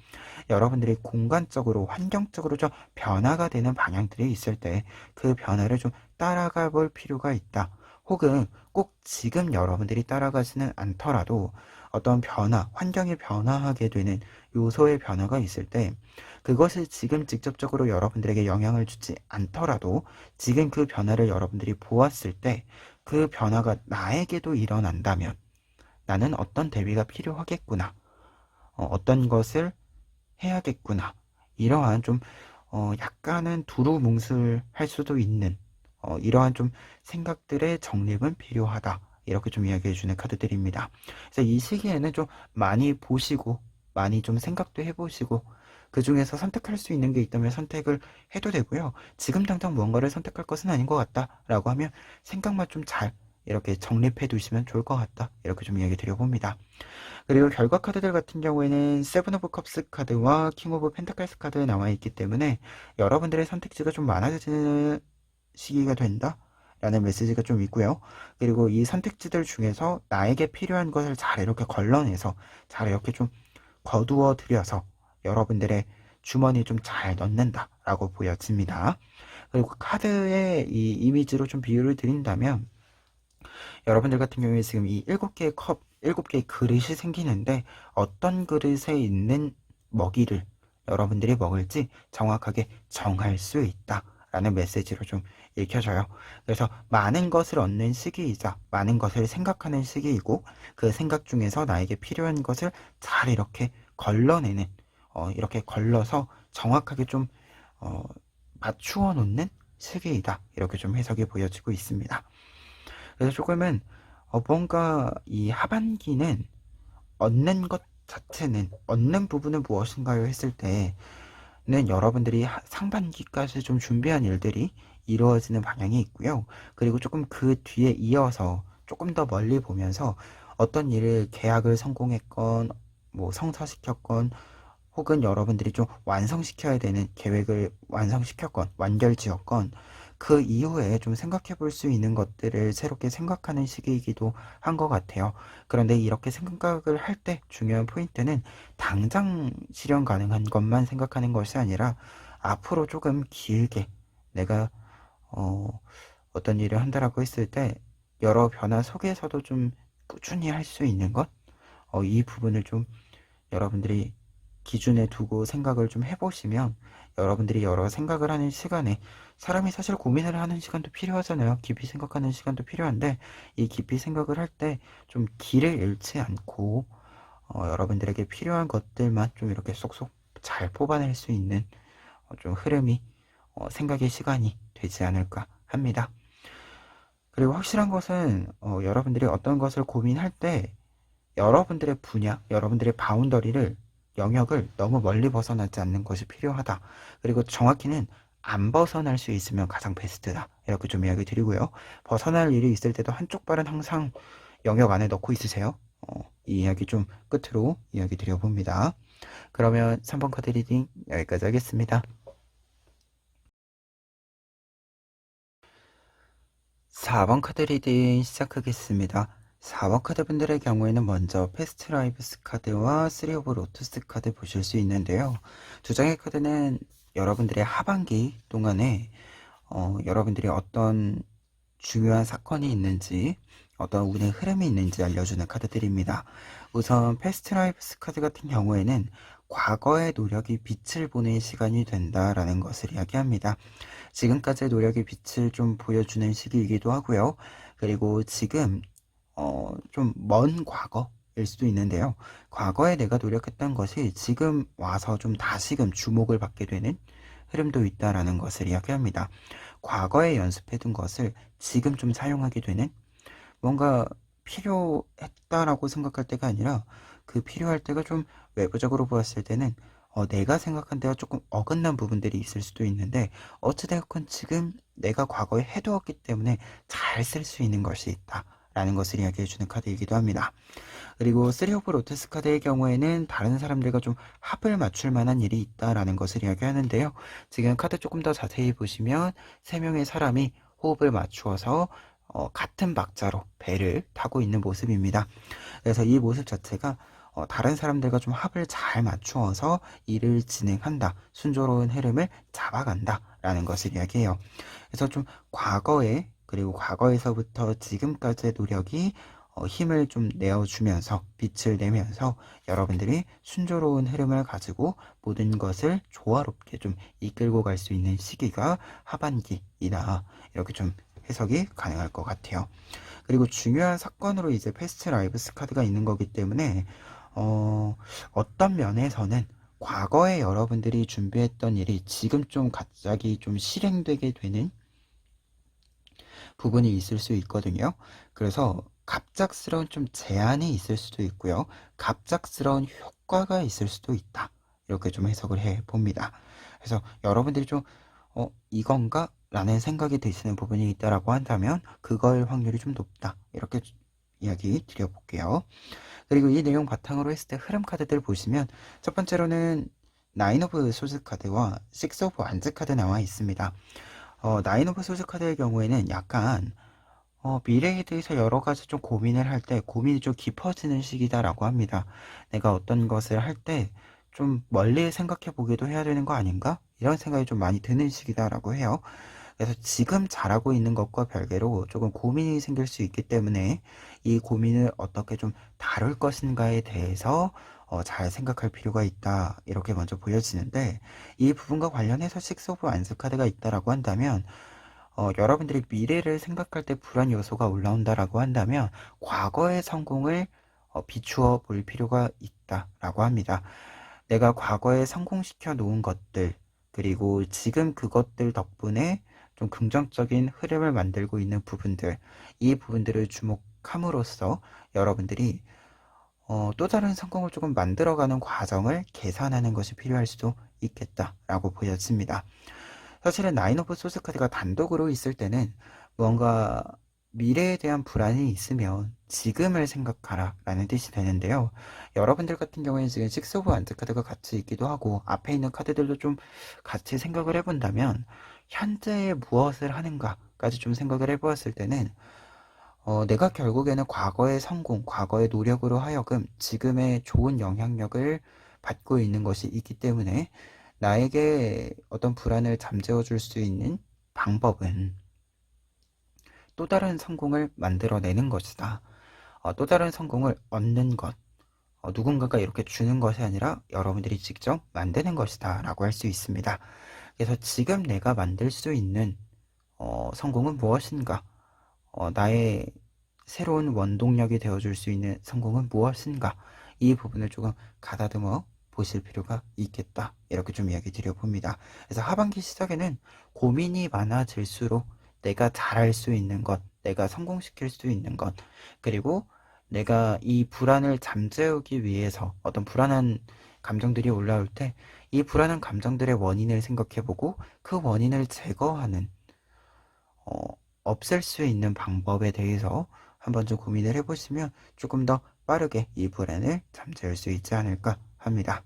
여러분들이 공간적으로, 환경적으로 좀 변화가 되는 방향들이 있을 때, 그 변화를 좀 따라가 볼 필요가 있다. 혹은 꼭 지금 여러분들이 따라가지는 않더라도 어떤 변화, 환경이 변화하게 되는 요소의 변화가 있을 때 그것을 지금 직접적으로 여러분들에게 영향을 주지 않더라도 지금 그 변화를 여러분들이 보았을 때 그 변화가 나에게도 일어난다면 나는 어떤 대비가 필요하겠구나. 어떤 것을 해야겠구나. 이러한 좀 약간은 두루뭉술할 수도 있는 이러한 좀 생각들의 정립은 필요하다. 이렇게 좀 이야기해주는 카드들입니다. 그래서 이 시기에는 좀 많이 보시고 많이 좀 생각도 해보시고 그 중에서 선택할 수 있는 게 있다면 선택을 해도 되고요. 지금 당장 무언가를 선택할 것은 아닌 것 같다라고 하면 생각만 좀 잘 이렇게 정립해 두시면 좋을 것 같다. 이렇게 좀 이야기 드려봅니다. 그리고 결과 카드들 같은 경우에는 세븐 오브 컵스 카드와 킹 오브 펜타클스 카드 나와 있기 때문에 여러분들의 선택지가 좀 많아지는 시기가 된다 라는 메시지가 좀 있고요. 그리고 이 선택지들 중에서 나에게 필요한 것을 잘 이렇게 걸러내서 잘 이렇게 좀 거두어 들여서 여러분들의 주머니에 좀 잘 넣는다 라고 보여집니다. 그리고 카드의 이 이미지로 좀 비유를 드린다면 여러분들 같은 경우에 지금 이 7개의 컵, 7개의 그릇이 생기는데 어떤 그릇에 있는 먹이를 여러분들이 먹을지 정확하게 정할 수 있다 라는 메시지로 좀 읽혀져요. 그래서 많은 것을 얻는 시기이자 많은 것을 생각하는 시기이고 그 생각 중에서 나에게 필요한 것을 잘 이렇게 걸러내는 이렇게 걸러서 정확하게 좀 맞추어 놓는 시기이다. 이렇게 좀 해석이 보여지고 있습니다. 그래서 조금은 뭔가 이 하반기는 얻는 것 자체는 얻는 부분은 무엇인가요 했을 때는 여러분들이 상반기까지 좀 준비한 일들이 이루어지는 방향이 있고요. 그리고 조금 그 뒤에 이어서 조금 더 멀리 보면서 어떤 일을 계약을 성공했건 뭐 성사시켰건 혹은 여러분들이 좀 완성시켜야 되는 계획을 완성시켰건 완결지었건 그 이후에 좀 생각해 볼 수 있는 것들을 새롭게 생각하는 시기이기도 한 것 같아요. 그런데 이렇게 생각을 할 때 중요한 포인트는 당장 실현 가능한 것만 생각하는 것이 아니라 앞으로 조금 길게 내가 어떤 일을 한다라고 했을 때 여러 변화 속에서도 좀 꾸준히 할 수 있는 것, 이 부분을 좀 여러분들이 기준에 두고 생각을 좀 해보시면 여러분들이 여러 생각을 하는 시간에 사람이 사실 고민을 하는 시간도 필요하잖아요. 깊이 생각하는 시간도 필요한데 이 깊이 생각을 할 때 좀 길을 잃지 않고 여러분들에게 필요한 것들만 좀 이렇게 쏙쏙 잘 뽑아낼 수 있는 좀 흐름이 생각의 시간이 되지 않을까 합니다. 그리고 확실한 것은 여러분들이 어떤 것을 고민할 때 여러분들의 분야, 여러분들의 바운더리를 영역을 너무 멀리 벗어나지 않는 것이 필요하다. 그리고 정확히는 안 벗어날 수 있으면 가장 베스트다. 이렇게 좀 이야기 드리고요. 벗어날 일이 있을 때도 한쪽 발은 항상 영역 안에 넣고 있으세요. 이 이야기 좀 끝으로 이야기 드려봅니다. 그러면 3번 카드 리딩 여기까지 하겠습니다. 4번 카드 리딩 시작하겠습니다. 4번 카드 분들의 경우에는 먼저 패스트 라이브스 카드와 3 오브 로투스 카드 보실 수 있는데요. 두 장의 카드는 여러분들의 하반기 동안에 여러분들이 어떤 중요한 사건이 있는지, 어떤 운의 흐름이 있는지 알려주는 카드들입니다. 우선 패스트 라이프스 카드 같은 경우에는 과거의 노력이 빛을 보는 시간이 된다라는 것을 이야기합니다. 지금까지의 노력이 빛을 좀 보여주는 시기이기도 하고요. 그리고 지금 좀 먼 과거일 수도 있는데요. 과거에 내가 노력했던 것이 지금 와서 좀 다시금 주목을 받게 되는 흐름도 있다라는 것을 이야기합니다. 과거에 연습해둔 것을 지금 좀 사용하게 되는, 뭔가 필요했다라고 생각할 때가 아니라 그 필요할 때가 좀 외부적으로 보았을 때는 내가 생각한 데와 조금 어긋난 부분들이 있을 수도 있는데, 어찌되었건 지금 내가 과거에 해두었기 때문에 잘 쓸 수 있는 것이 있다 라는 것을 이야기해주는 카드이기도 합니다. 그리고 3 오브 로테스 카드의 경우에는 다른 사람들과 좀 합을 맞출 만한 일이 있다라는 것을 이야기하는데요. 지금 카드 조금 더 자세히 보시면 3명의 사람이 호흡을 맞추어서 같은 박자로 배를 타고 있는 모습입니다. 그래서 이 모습 자체가 다른 사람들과 좀 합을 잘 맞추어서 일을 진행한다, 순조로운 흐름을 잡아간다 라는 것을 이야기해요. 그래서 좀 과거에, 그리고 과거에서부터 지금까지의 노력이 힘을 좀 내어주면서, 빛을 내면서 여러분들이 순조로운 흐름을 가지고 모든 것을 조화롭게 좀 이끌고 갈 수 있는 시기가 하반기이다, 이렇게 좀 해석이 가능할 것 같아요. 그리고 중요한 사건으로 이제 패스트 라이브스 카드가 있는 거기 때문에 어떤 면에서는 과거에 여러분들이 준비했던 일이 지금 좀 갑자기 좀 실행되게 되는 부분이 있을 수 있거든요. 그래서 갑작스러운 좀 제한이 있을 수도 있고요. 갑작스러운 효과가 있을 수도 있다, 이렇게 좀 해석을 해 봅니다. 그래서 여러분들이 좀 이건가? 라는 생각이 드시는 부분이 있다라고 한다면 그걸 확률이 좀 높다, 이렇게 이야기 드려볼게요. 그리고 이 내용 바탕으로 했을 때 흐름 카드들 보시면, 첫 번째로는 9 오브 소드 카드와 6 오브 완즈 카드 나와 있습니다. 9 오브 소드 카드의 경우에는 약간 미래에 대해서 여러 가지 좀 고민을 할 때 고민이 좀 깊어지는 시기다라고 합니다. 내가 어떤 것을 할 때 좀 멀리 생각해 보기도 해야 되는 거 아닌가? 이런 생각이 좀 많이 드는 시기다라고 해요. 그래서 지금 잘하고 있는 것과 별개로 조금 고민이 생길 수 있기 때문에 이 고민을 어떻게 좀 다룰 것인가에 대해서 잘 생각할 필요가 있다, 이렇게 먼저 보여지는데, 이 부분과 관련해서 6 오브 완스 카드가 있다라고 한다면, 여러분들이 미래를 생각할 때 불안 요소가 올라온다라고 한다면 과거의 성공을 비추어 볼 필요가 있다라고 합니다. 내가 과거에 성공시켜 놓은 것들, 그리고 지금 그것들 덕분에 좀 긍정적인 흐름을 만들고 있는 부분들, 이 부분들을 주목함으로써 여러분들이 또 다른 성공을 조금 만들어가는 과정을 계산하는 것이 필요할 수도 있겠다라고 보여집니다. 사실은 9 오브 소스 카드가 단독으로 있을 때는 뭔가 미래에 대한 불안이 있으면 지금을 생각하라 라는 뜻이 되는데요. 여러분들 같은 경우에는 지금 6 오브 완즈 카드가 같이 있기도 하고 앞에 있는 카드들도 좀 같이 생각을 해본다면, 현재에 무엇을 하는가까지 좀 생각을 해보았을 때는 내가 결국에는 과거의 성공, 과거의 노력으로 하여금 지금의 좋은 영향력을 받고 있는 것이 있기 때문에, 나에게 어떤 불안을 잠재워 줄 수 있는 방법은 또 다른 성공을 만들어내는 것이다. 또 다른 성공을 얻는 것, 누군가가 이렇게 주는 것이 아니라 여러분들이 직접 만드는 것이다 라고 할 수 있습니다. 그래서 지금 내가 만들 수 있는 성공은 무엇인가, 나의 새로운 원동력이 되어줄 수 있는 성공은 무엇인가, 이 부분을 조금 가다듬어 보실 필요가 있겠다, 이렇게 좀 이야기 드려봅니다. 그래서 하반기 시작에는 고민이 많아질수록 내가 잘할 수 있는 것, 내가 성공시킬 수 있는 것, 그리고 내가 이 불안을 잠재우기 위해서 어떤 불안한 감정들이 올라올 때 이 불안한 감정들의 원인을 생각해보고 그 원인을 제거하는, 없앨 수 있는 방법에 대해서 한번 좀 고민을 해보시면 조금 더 빠르게 이 불안을 잠재울 수 있지 않을까 합니다.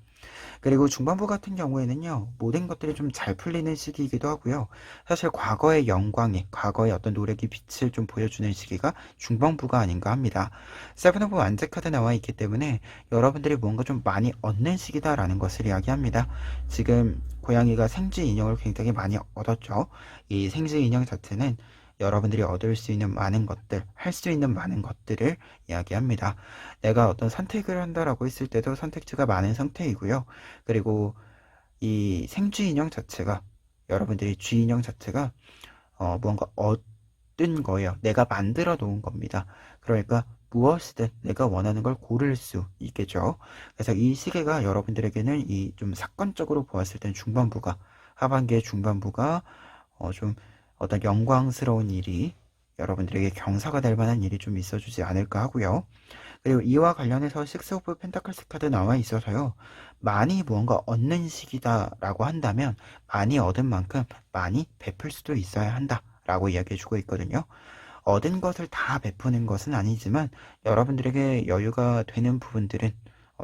그리고 중반부 같은 경우에는요, 모든 것들이 좀 잘 풀리는 시기이기도 하고요. 사실 과거의 영광이, 과거의 어떤 노력이 빛을 좀 보여주는 시기가 중반부가 아닌가 합니다. 세븐 오브 완즈 카드 나와 있기 때문에 여러분들이 뭔가 좀 많이 얻는 시기다라는 것을 이야기합니다. 지금 고양이가 생쥐 인형을 굉장히 많이 얻었죠. 이 생쥐 인형 자체는 여러분들이 얻을 수 있는 많은 것들, 할 수 있는 많은 것들을 이야기합니다. 내가 어떤 선택을 한다라고 했을 때도 선택지가 많은 상태이고요. 그리고 이 생쥐 인형 자체가, 여러분들이 쥐 인형 자체가 무언가 얻은 거예요. 내가 만들어 놓은 겁니다. 그러니까 무엇이든 내가 원하는 걸 고를 수 있겠죠. 그래서 이 시계가 여러분들에게는 이 좀 사건적으로 보았을 땐 중반부가, 하반기의 중반부가 좀 어떤 영광스러운 일이, 여러분들에게 경사가 될 만한 일이 좀 있어주지 않을까 하고요. 그리고 이와 관련해서 식스 오브 펜타클스 카드 나와 있어서요. 많이 무언가 얻는 시기다라고 한다면 많이 얻은 만큼 많이 베풀 수도 있어야 한다라고 이야기해주고 있거든요. 얻은 것을 다 베푸는 것은 아니지만 여러분들에게 여유가 되는 부분들은,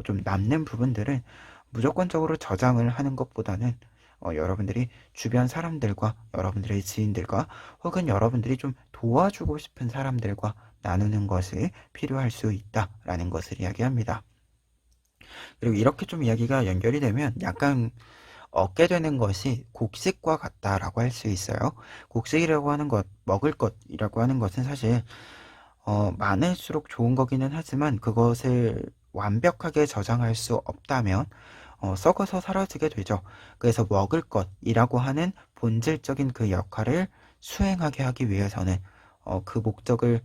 좀 남는 부분들은 무조건적으로 저장을 하는 것보다는 여러분들이 주변 사람들과, 여러분들의 지인들과, 혹은 여러분들이 좀 도와주고 싶은 사람들과 나누는 것이 필요할 수 있다라는 것을 이야기합니다. 그리고 이렇게 좀 이야기가 연결이 되면 약간 얻게 되는 것이 곡식과 같다라고 할 수 있어요. 곡식이라고 하는 것, 먹을 것이라고 하는 것은 사실 많을수록 좋은 거기는 하지만 그것을 완벽하게 저장할 수 없다면 썩어서 사라지게 되죠. 그래서 먹을 것이라고 하는 본질적인 그 역할을 수행하게 하기 위해서는 그 목적을,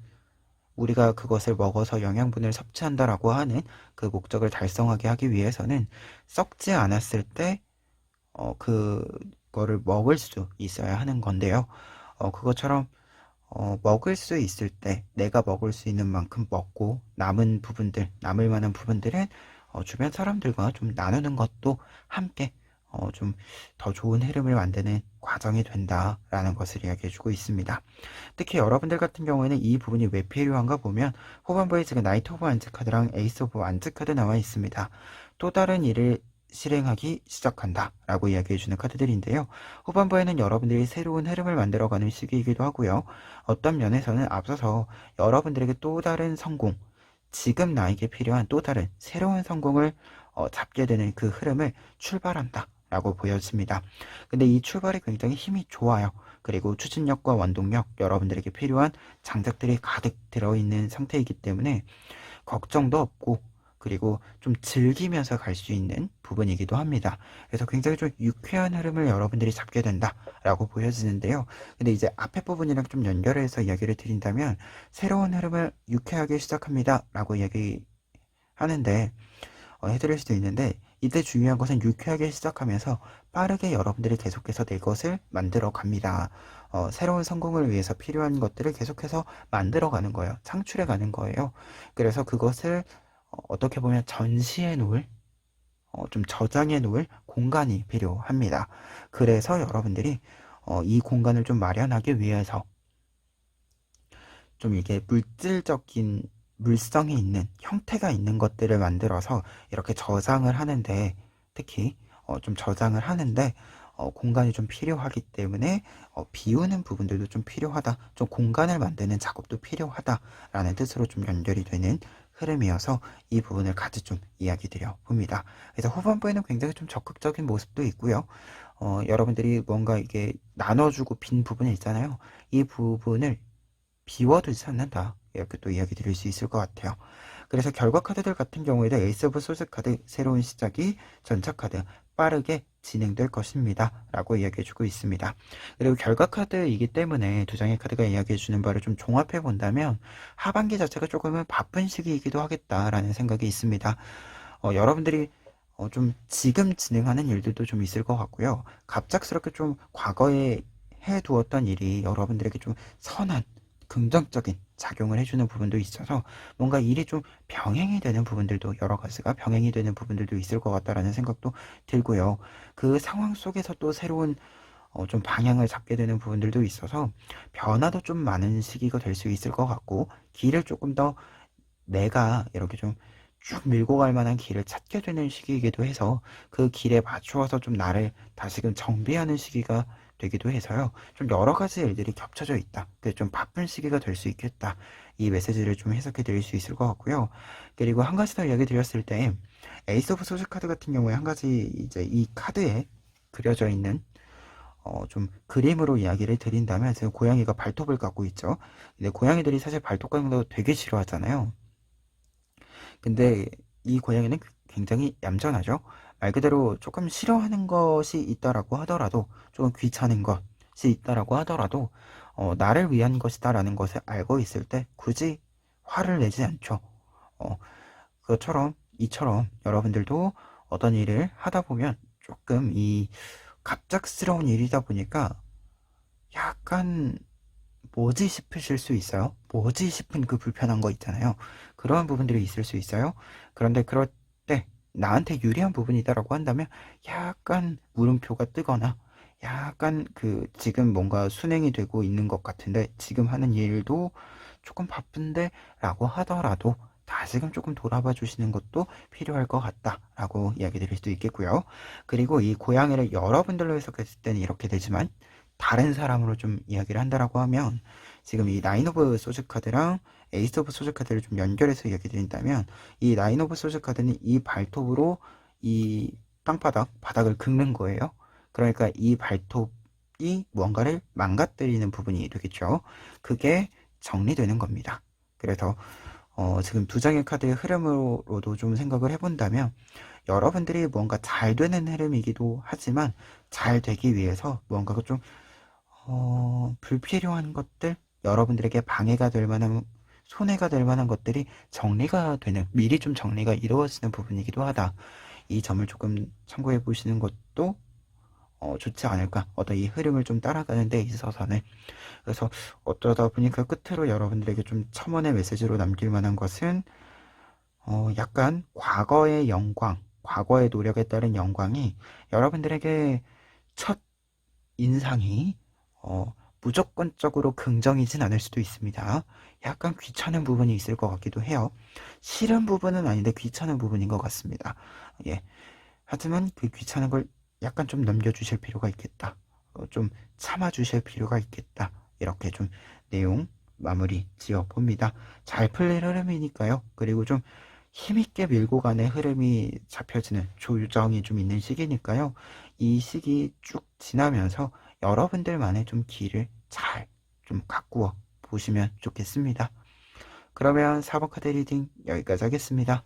우리가 그것을 먹어서 영양분을 섭취한다라고 하는 그 목적을 달성하게 하기 위해서는 썩지 않았을 때 그거를 먹을 수 있어야 하는 건데요. 그것처럼 먹을 수 있을 때 내가 먹을 수 있는 만큼 먹고, 남은 부분들, 남을 만한 부분들은 주변 사람들과 좀 나누는 것도 함께 좀 더 좋은 흐름을 만드는 과정이 된다라는 것을 이야기해주고 있습니다. 특히 여러분들 같은 경우에는 이 부분이 왜 필요한가 보면 후반부에 지금 나이트 오브 완즈 카드랑 에이스 오브 완즈 카드 나와 있습니다. 또 다른 일을 실행하기 시작한다 라고 이야기해주는 카드들인데요. 후반부에는 여러분들이 새로운 흐름을 만들어가는 시기이기도 하고요. 어떤 면에서는 앞서서 여러분들에게 또 다른 성공, 지금 나에게 필요한 또 다른 새로운 성공을 잡게 되는 그 흐름을 출발한다 라고 보여집니다. 근데 이 출발이 굉장히 힘이 좋아요. 그리고 추진력과 원동력, 여러분들에게 필요한 장작들이 가득 들어있는 상태이기 때문에 걱정도 없고, 그리고 좀 즐기면서 갈 수 있는 부분이기도 합니다. 그래서 굉장히 좀 유쾌한 흐름을 여러분들이 잡게 된다라고 보여지는데요. 근데 이제 앞에 부분이랑 좀 연결해서 이야기를 드린다면 새로운 흐름을 유쾌하게 시작합니다라고 이야기하는데 해드릴 수도 있는데, 이때 중요한 것은 유쾌하게 시작하면서 빠르게 여러분들이 계속해서 내 것을 만들어 갑니다. 새로운 성공을 위해서 필요한 것들을 계속해서 만들어 가는 거예요. 창출해 가는 거예요. 그래서 그것을 어떻게 보면 전시해 놓을, 좀 저장해 놓을 공간이 필요합니다. 그래서 여러분들이 이 공간을 좀 마련하기 위해서 좀 이게 물질적인, 물성이 있는, 형태가 있는 것들을 만들어서 이렇게 저장을 하는데, 특히 좀 저장을 하는데 공간이 좀 필요하기 때문에 비우는 부분들도 좀 필요하다, 좀 공간을 만드는 작업도 필요하다라는 뜻으로 좀 연결이 되는 흐름이어서 이 부분을 같이 좀 이야기 드려 봅니다. 그래서 후반부에는 굉장히 좀 적극적인 모습도 있고요. 여러분들이 뭔가 이게 나눠주고 빈 부분이 있잖아요. 이 부분을 비워두지 않는다, 이렇게 또 이야기 드릴 수 있을 것 같아요. 그래서 결과 카드들 같은 경우에도 에이스 오브 소스 카드, 새로운 시작이, 전차 카드, 빠르게 진행될 것입니다 라고 이야기해주고 있습니다. 그리고 결과 카드이기 때문에 두 장의 카드가 이야기해주는 바를 좀 종합해 본다면 하반기 자체가 조금은 바쁜 시기이기도 하겠다라는 생각이 있습니다. 여러분들이 좀 지금 진행하는 일들도 좀 있을 것 같고요. 갑작스럽게 좀 과거에 해두었던 일이 여러분들에게 좀 선한, 긍정적인 작용을 해주는 부분도 있어서 뭔가 일이 좀 병행이 되는 부분들도, 여러 가지가 병행이 되는 부분들도 있을 것 같다라는 생각도 들고요. 그 상황 속에서 또 새로운 좀 방향을 잡게 되는 부분들도 있어서 변화도 좀 많은 시기가 될 수 있을 것 같고, 길을 조금 더 내가 이렇게 좀 쭉 밀고 갈 만한 길을 찾게 되는 시기이기도 해서 그 길에 맞추어서 좀 나를 다시금 정비하는 시기가 되기도 해서요. 좀 여러 가지 일들이 겹쳐져 있다. 그래서 좀 바쁜 시기가 될 수 있겠다. 이 메시지를 좀 해석해 드릴 수 있을 것 같고요. 그리고 한 가지 더 이야기 드렸을 때 에이스 오브 소스 카드 같은 경우에 한 가지, 이제 이 카드에 그려져 있는 좀 그림으로 이야기를 드린다면 지금 고양이가 발톱을 깎고 있죠. 근데 고양이들이 사실 발톱 깎는 거 되게 싫어하잖아요. 근데 이 고양이는 굉장히 얌전하죠. 말 그대로 조금 싫어하는 것이 있다라고 하더라도, 조금 귀찮은 것이 있다라고 하더라도 나를 위한 것이다라는 것을 알고 있을 때 굳이 화를 내지 않죠. 어, 그것처럼 이처럼 여러분들도 어떤 일을 하다 보면 조금 이 갑작스러운 일이다 보니까 약간 뭐지 싶으실 수 있어요. 뭐지 싶은 그 불편한 거 있잖아요. 그러한 부분들이 있을 수 있어요. 그런데 그럴 때 나한테 유리한 부분이다라고 한다면 약간 물음표가 뜨거나, 약간 그 지금 뭔가 순행이 되고 있는 것 같은데 지금 하는 일도 조금 바쁜데 라고 하더라도 다시금 조금 돌아봐 주시는 것도 필요할 것 같다 라고 이야기 드릴 수도 있겠고요. 그리고 이 고양이를 여러분들로 해석했을 때는 이렇게 되지만, 다른 사람으로 좀 이야기를 한다라고 하면, 지금 이 나인 오브 소즈 카드랑 에이스 오브 소즈 카드를 좀 연결해서 이야기 드린다면, 이 나인 오브 소즈 카드는 이 발톱으로 이 바닥을 긁는 거예요. 그러니까 이 발톱이 뭔가를 망가뜨리는 부분이 되겠죠. 그게 정리되는 겁니다. 그래서 지금 두 장의 카드의 흐름으로도 좀 생각을 해본다면, 여러분들이 뭔가 잘 되는 흐름이기도 하지만 잘 되기 위해서 뭔가 좀 불필요한 것들, 여러분들에게 방해가 될 만한, 손해가 될 만한 것들이 정리가 되는, 미리 좀 정리가 이루어지는 부분이기도 하다. 이 점을 조금 참고해 보시는 것도 좋지 않을까. 어떤 이 흐름을 좀 따라가는 데 있어서는. 그래서 어쩌다 보니까 끝으로 여러분들에게 좀 첨언의 메시지로 남길 만한 것은, 약간 과거의 영광, 과거의 노력에 따른 영광이 여러분들에게 첫 인상이 무조건적으로 긍정이진 않을 수도 있습니다. 약간 귀찮은 부분이 있을 것 같기도 해요. 싫은 부분은 아닌데 귀찮은 부분인 것 같습니다. 예. 하지만 그 귀찮은 걸 약간 좀 넘겨주실 필요가 있겠다. 좀 참아주실 필요가 있겠다. 이렇게 좀 내용 마무리 지어 봅니다. 잘 풀릴 흐름이니까요. 그리고 좀 힘있게 밀고 가는 흐름이 잡혀지는, 조정이 좀 있는 시기니까요. 이 시기 쭉 지나면서 여러분들만의 좀 길을 잘 좀 가꾸어 보시면 좋겠습니다. 그러면 4번 카드 리딩 여기까지 하겠습니다.